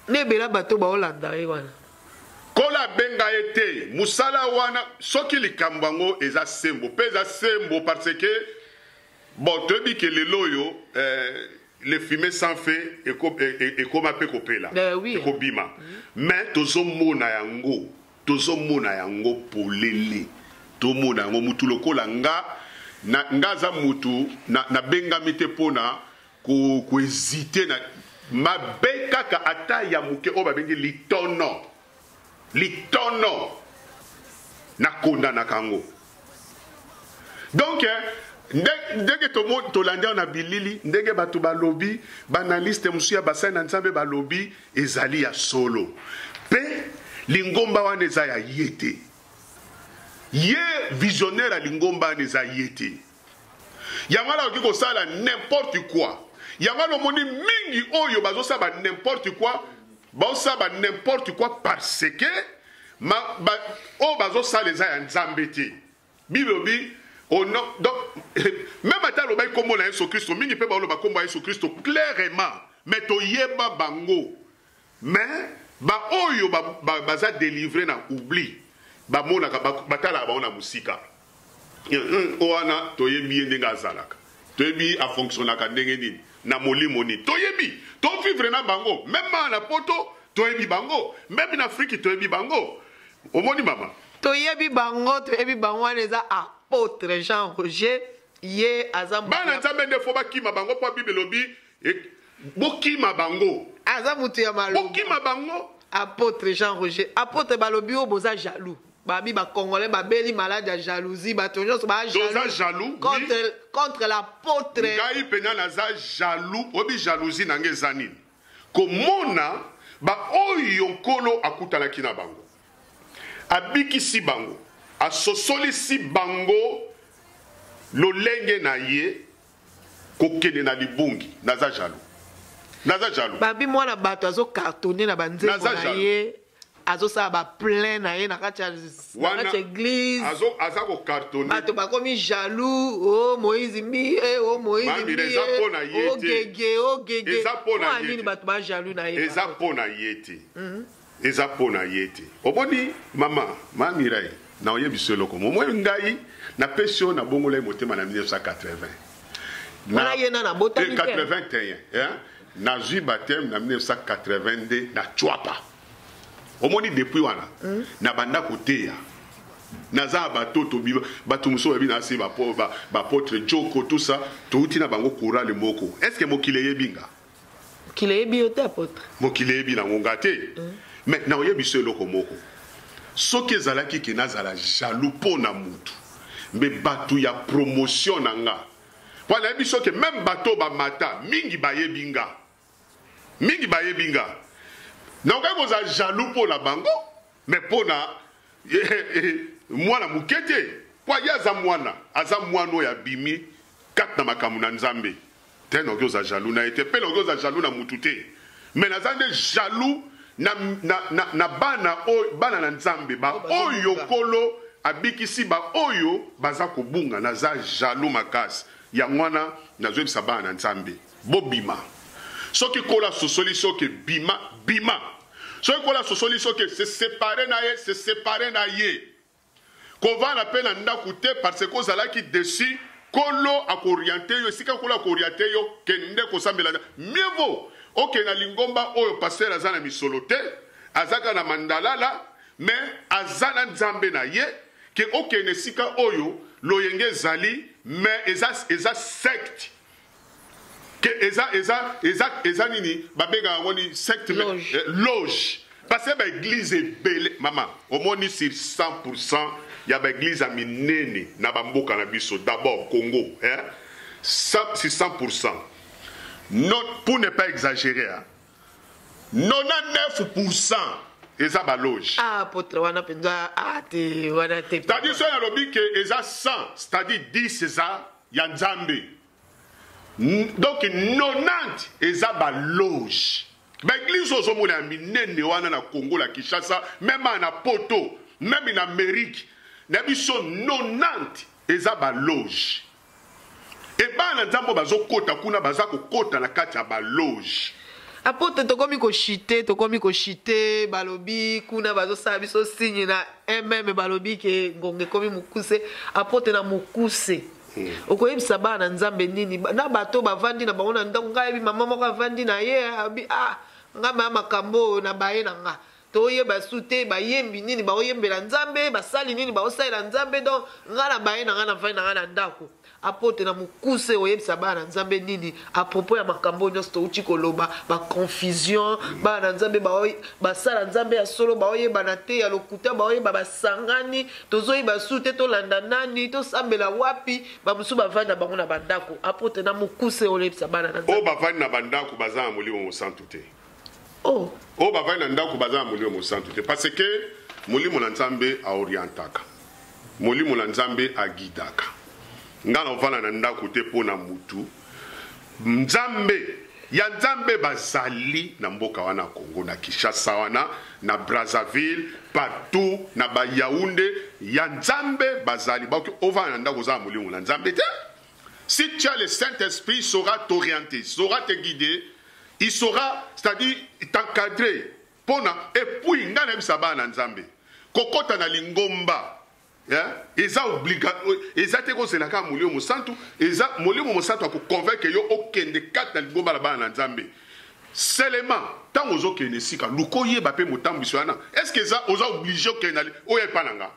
C: Nebela bato ba olanda ye wana.
B: Kola benga ete musala wana soki likambango eza sembo peza sembo parce que bon te dit que le loyo le fumer sans feu et comme pe kopela ko bima mais tozomona yango polele tomona yango mutu lokola nga za mutu na benga mite pona ko hésiter na mabeka ka ata ya muke o ba bengi litono na konda na kango. Donc ndenge to landa na bilili ndenge batu balobi banaliste musuya basana nzambe balobi ezali ya solo pe lingomba wana eza ya yete ye visionnaire lingomba wana eza yete yangala okiko sala n'importe quoi yangalo moni mingi oyo bazosaba n'importe quoi ba n'importe quoi parce que o bazo sala eza ya nzambe te. Bible bi au nom donc même ata lo bay kombo na Yesu Christ mingi pe ba lo ba kombo Yesu Christ clairement mais to yeba bango mais ba oyo baza délivré na oubli ba mona ka batala ba ona musika oana to yebi ndenga azalaka to yebi a fonctionnaka ndenge nini na molimo ni to yebi to vivre na bango même na poto to yebi bango même na Afrique to yebi bango omoni mama
C: to yebi bango eza apôtre Jean Roger ye azam
B: bana nzambe nde fo bakima bango po Bible lobi bokima bango
C: azamutu ya malo
B: bokima bango
C: apôtre Jean Roger apôtre balobi o boza jaloux babi ba congolais babeli malade ya jalousie ba tonyo ba
B: jaloux
C: contre l'apôtre
B: ngai pena naza jaloux obi jalousie nange zanini komona ba oyo nkolo akutana kina bango abikisi bango asosolisi bango lolenge na ye kokende na libungi naza jaloux
C: babi mwana bato azo cartonner na banzembo na ye azo sa ba plein na ye na kati ya église
B: aza ko cartonner
C: bato bakomi jaloux oh Moïse mi oh Moïse mi oh gege
B: eza pona
C: nini bato ba jaloux na ye
B: eza pona yete eza pona yete oboni mama Mirai na oyebiso loko mo ngai na pesio na bongola motema na 1980
C: na yena na botani
B: 81 na zui baptême na 1982 na Chwapa omoni depuis wana na banda koteya naza batoto biba batumuso babi na se ba potre Joko tout ça touti na bango courant le moko est-ce que mokile yebinga
C: kile yebi ote apôtre
B: mokile yebi na ngonga te mais na oyebiso loko moko soki ezalaki ke nazala jaloux pona mutu mais batu ya promotion nanga wana yebiso ke même bato ba mata mingi bayebinga na okai koza jaloux pona bango mais pona mwana mukete kwa yaza mwana aza mwana ya bimi kat na makamu na nzambe te na okoza jaloux na ete pe na okoza jaloux na mutu te mais nazande jaloux na bana na nzambe ba oyo kolo abikisi ba oyo baza kobunga naza jaloux makasi ya mwana nazwebisa bana na nzambe bobima soki kola sosoli soki bima soki kola sosoli soki se séparer na ye kovana pe na ndako te parce que ozalaki dessus kolo akoriente yo esika kolo akoriente yo kende kosambela mieux vaut ok na lingomba oyo pasteur aza na misolo te azaka na mandalala mais aza na nzambe na ye ke ok na esika oyo loyenge ezali mais eza secte que eza nini babenga ngoni secte loge parce que ba église belle mama omoni sur 100% ya ba église a minene na bamboka na biso d'abord Congo sur 100% non pour ne pas exagérer 99% eza ba loge
C: apôtre wana penza ate wana te
B: c'est-à-dire ça na lobi que eza 100 c'est-à-dire 10 eza ya nzambe. Donc 90 eza ba loge ba église ozomona minene wana na Congo la Kinshasa même na Poto même en Amérique na biso 90 eza ba loge et bana nzambo bazokota kuna baza kokota na kati ya ba loge
C: apôtre tokomi ko chite balobi kuna bazosala biso signe na MM balobi ke ngonge komi mukuse apôtre na mukuse okoyebisa bana nzambe nini na bato bavandi na bango na ndako ngai bi mama moko avandi na ye abi ngama makambo na baye na nga toyeba sute bayembi nini baoyembela nzambe basali nini baosalela nzambe donc ngana baye na nga na vandi na nga na ndako apôtre na mukuse oyebisa bana nzambe nini à propos ya makambo nyonso touti koloba ba confusion bana nzambe basala nzambe ya solo baoyeba na te ya lokuta baoyeba basangani tozoyeba sute tolanda nani tosambela wapi bamusu bavanda bango na bandako apôtre na mukuse oyebisa bana na nzambe
B: bavandi na bandako baza na molimo mosantu te bavandi na ndako baza na molimo mosantu te parce que molimo na nzambe aorientaka molimo na nzambe agidaka ngana ovana na ndako te pona mutu nzambe ya nzambe bazali na mboka wana Congo na Kinshasa wana na Brazzaville partout na ba Yaoundé ya nzambe bazali ba ova na ndako za mulimu na nzambe te. Si tu as le Saint-Esprit, il saura t'orienter, il saura te guider, il saura, c'est-à-dire t'encadrer. Et puis, ngana bisaba na nzambe. Kokota na lingomba. Eza obligatoire. Eza te ko selaka mulio musantu. Eza mulio musantu ko convaincre yo okende kat na lingomba la ba na nzambe. Seulement, tant ozo kene sika lukoye ba pe motambiso ana. Est-ce que ça oza obligé okende oye pananga?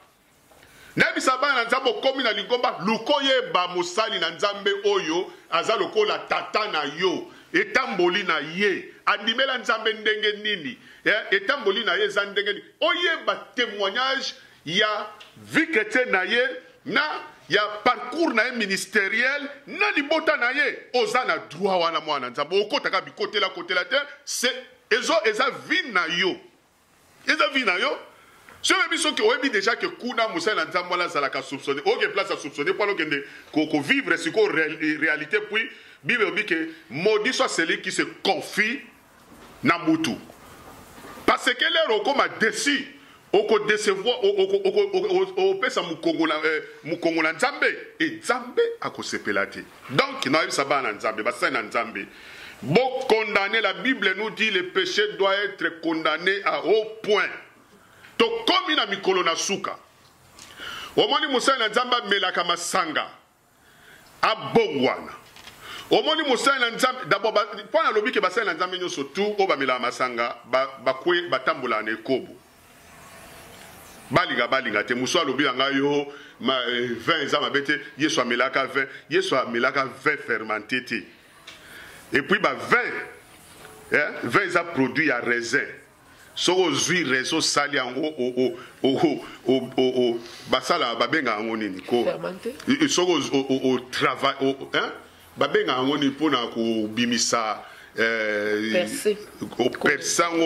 B: Nabi sabana na nzambe komi na lingomba lukoye ba mosali na nzambe oyo aza lokola tata na yo etamboli na ye andimela nzambe ndenge nini etamboli na ye za ndenge nini oye ba témoignage ya vie chrétienne na ye na ya parcours na ye ministériel na libota na ye oza na droit wana mwana nzambe okotaka bikotela kotela te c'est eza vie na yo je me dis que oui déjà que kuna musa na nzambe la zalaka soupçonné oke place à soupçonner pour que ko vivre ce qu'on réalité puis Bible dit que maudit soit celui qui se confie na mutu parce que l'air comme a déci oko décevoir o pesa mukongo na nzambe et nzambe akosepelate donc na yebisa bana nzambe basa na nzambe bon condamner la Bible nous dit le péché doit être condamné à haut point. To komi na mikolo na suka. Omoni musa na nzamba melaka masanga. Abongwana. Omoni musa na nzamba d'abord pona lobi ke basa na nzamba nyoso tout o ba melaka masanga ba kwe batambola na ekobo. Balinga te musa lobi nga yo ma 20 ans mabete yeso melaka 20 yeso melaka 20 fermenté te. Et puis ba 20 a produit à raisin. Soko zui reso sali ango o basala babenga ango nini ko soko o travail babenga ango ni pona ko bimisa o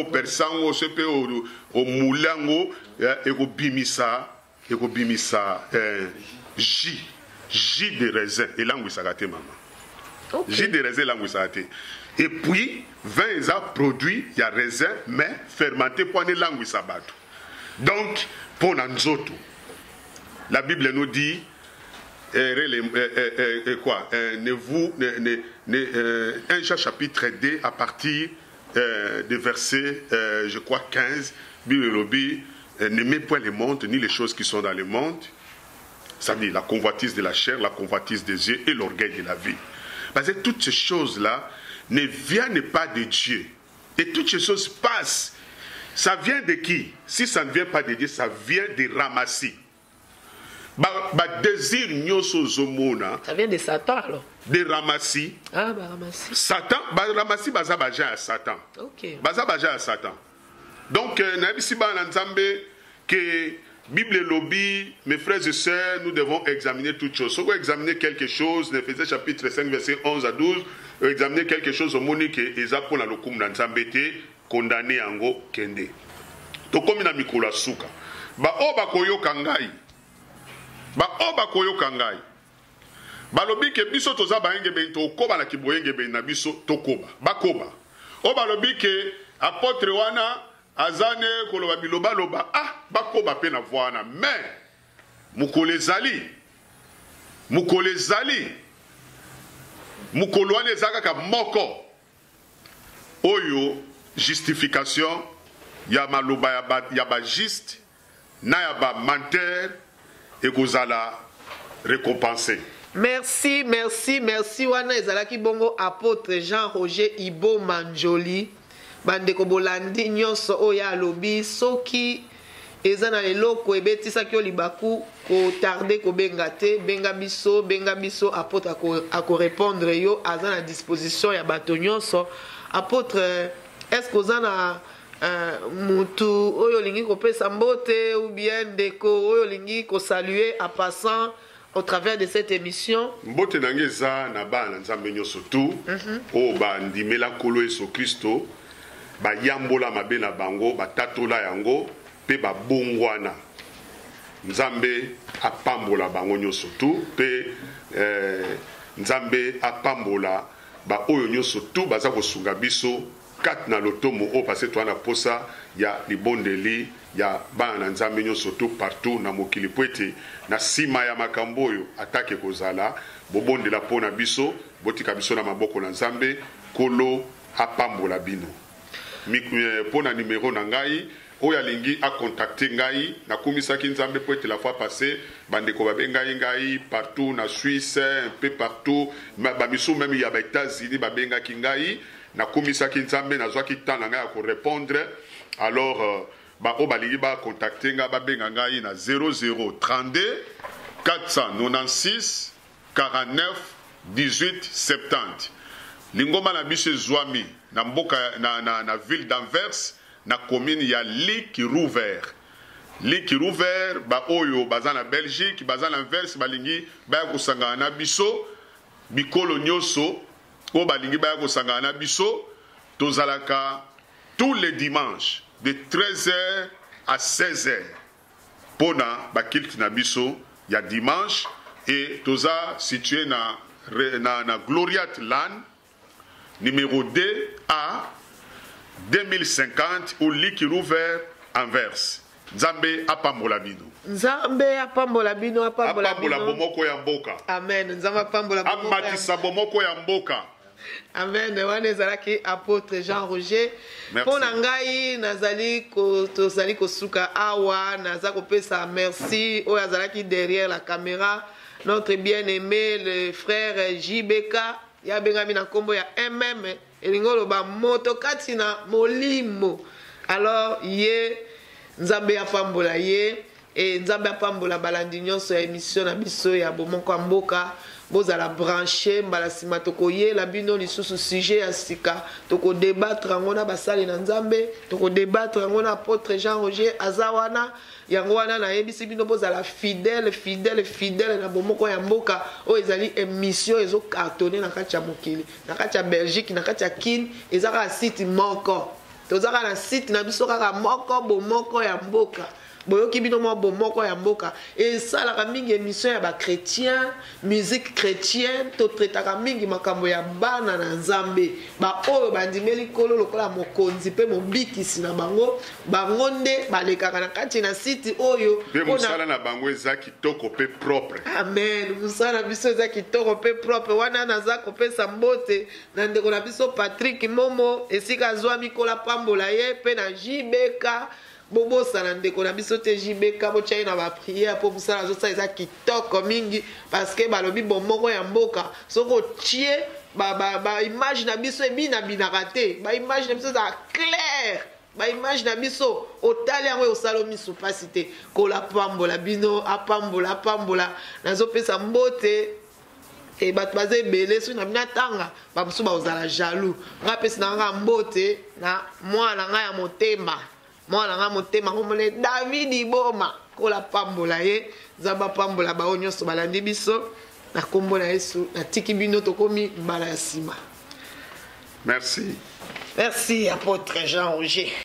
B: persango sepe o mulango e ko bimisa jus de raisin et langue sakate mama jus de raisin langue sakate. Et puis, 20 ans produit, il y a raisin, mais fermenté pour les langues sabato. Donc, pour Nanzoto, la Bible nous dit, quoi, 1 Jean chapitre 2, à partir du verset, je crois, 15, Bible lobby, n'aimez point le monde, ni les choses qui sont dans le monde, ça dit la convoitise de la chair, la convoitise des yeux et l'orgueil de la vie. Parce que toutes ces choses-là, ne viennent pas de Dieu. Et toutes ces choses passent. Ça vient de qui? Si ça ne vient pas de Dieu, ça vient de Ramassi. Désir nyoso zomona.
C: Ça vient de Satan alors? De
B: Ramassi.
C: Ah, Ramassi.
B: Satan, Ramassi baza baja à Satan.
C: Ok.
B: Baza baja à Satan. Donc, nabisi ba nzambe que Bible lobby, mes frères et sœurs, nous devons examiner toutes choses. Si on examiner quelque chose, Éphésiens chapitre 5, verset 11 à 12, examiner quelque chose au monique et pour la lokum dans Zambete, condamné ango kende. To komi na mikolo suka. Ba oba koyo kangai. Ba lobi ke biso toza ba enge ben to koba na kiboyenge ben na biso tokoba. Ba koba. Oba lobi ke apôtre wana azane koloba biloba loba bakoba pe na voana mais mukolo wana ezaka ka moko oyo justification ya maloba ya ba juste na ya ba menteur ekozala récompensé.
C: Merci wana ezalaki bongo apôtre Jean-Roger Ibo Manjoli bandeko bolandi nyonso oyo alobi soki eza na eloko ebetisaki libaku ko tarder ko benga te benga biso apôtre ako répondre yo aza na disposition ya bato nyonso. Apôtre, est-ce que oza na mutu oyo lingi ko pesa mbote ou bien ndeko oyo lingi ko saluer en passant au travers de cette émission?
B: Mbote nange za na bana nzambe nyonso tu o bandimela kolo Yesu Kristo ba yambola mabe na bango batatola yango pe ba bongwana nzambe apambola bango nyonso tu pe nzambe apambola ba oyo nyonso tout baza kosunga biso kat na lotomo o parce toi na posa ya libondeli ya bana na nzambe nyonso tout partout na mokili pwete na sima ya makambo oyo atake kozala bobondela pona biso botika biso na maboko na nzambe kolo apambola bino pona numéro na ngai oyo alingi a contacter ngai na komisaki nzambe pwete la fois passée bandeko babengai ngai partout na Suisse un peu partout ba miso même ya ba États-Unis babengaki ngai na komisaki nzambe nazwaki temps na ngai ko répondre alors ba o balingi ba contacter ngai babenga ngai na 0032 496 49 18 70 lingoma na biso zwami na mboka na ville d'Anvers na commune ya Likirouver ba oyo baza na Belgique baza na Anvers balingi ba kosangana na biso bikolo nyoso o balingi ba kosangana na biso tozalaka tous les dimanches de 13h à 16h pona ba kilt na biso ya dimanche et toza situé na Gloriat Land numéro 2A 2050 au Likirouver Anvers. Nzambe apambola bino.
C: Nzambe apambola bino, apambola
B: bomoko ya mboka.
C: Amen. Nzambe apambola bomoko.
B: Amatisa bomoko ya mboka.
C: Amen. Wana ezalaki apôtre Jean Roger. Pona ngai tozali kosuka awa naza kopesa merci oyo azalaki derrière la caméra notre bien-aimé le frère JBK ya bengami na kombo ya MM elingolo ba moto kati na molimo. Alors ye nzambe apambola ye et nzambe apambola balandi nyonso ya émission na biso ya bomoko mboka bozala branché mbala sima tokoye la bino lisusu sujet ya sika toko débattre ngona basali na nzambe toko débattre ngona apôtre Jean Roger azawana yango wana na yebisi bino bozala fidèle na bomoko ya mboka o ezali émission ezo cartonner na kati ya mokili na kati ya Belgique na kati ya Kin ezaka site moko tozaka na site na biso kaka moko bomoko ya mboka boyoki bino mo bomoko ya mboka et ça la mingi émission ya ba chrétien musique chrétienne to traitaka mingi makambo ya bana na nzambe ba oyo bandimeli kolo lokola mokonzi pe mobikisi na bango nde balekaka na kati na site oyo
B: pe musala na bango eza kitoko pe propre.
C: Amen. Musala biso eza kitoko pe propre wana naza kopesa mbote na ndeko na biso Patrick Momo esika zwa mikola pambola ye pe na JBK bobo sana ndeko na biso te JBK bo tshai na ba prière pour musala zo sa eza kitoko mingi parce que balobi bomoko ya mboka soko tie ba image na biso ebina binakate ba image na biso za clair ba image na biso otali yango osalo miso pasite ko la pambola bino apambola nazo pesa mbote et bato baza ebele so na bina tanga bamusu baozala jaloux nga pesi na nga mbote na mwana nga ya motema komone David Iboma kola pambola ye zaba pambola bao nyonso balandi biso na kombo na Yesu na tiki bino tokomi mbala ya sima.
B: Merci
C: Apôtre Jean Roger.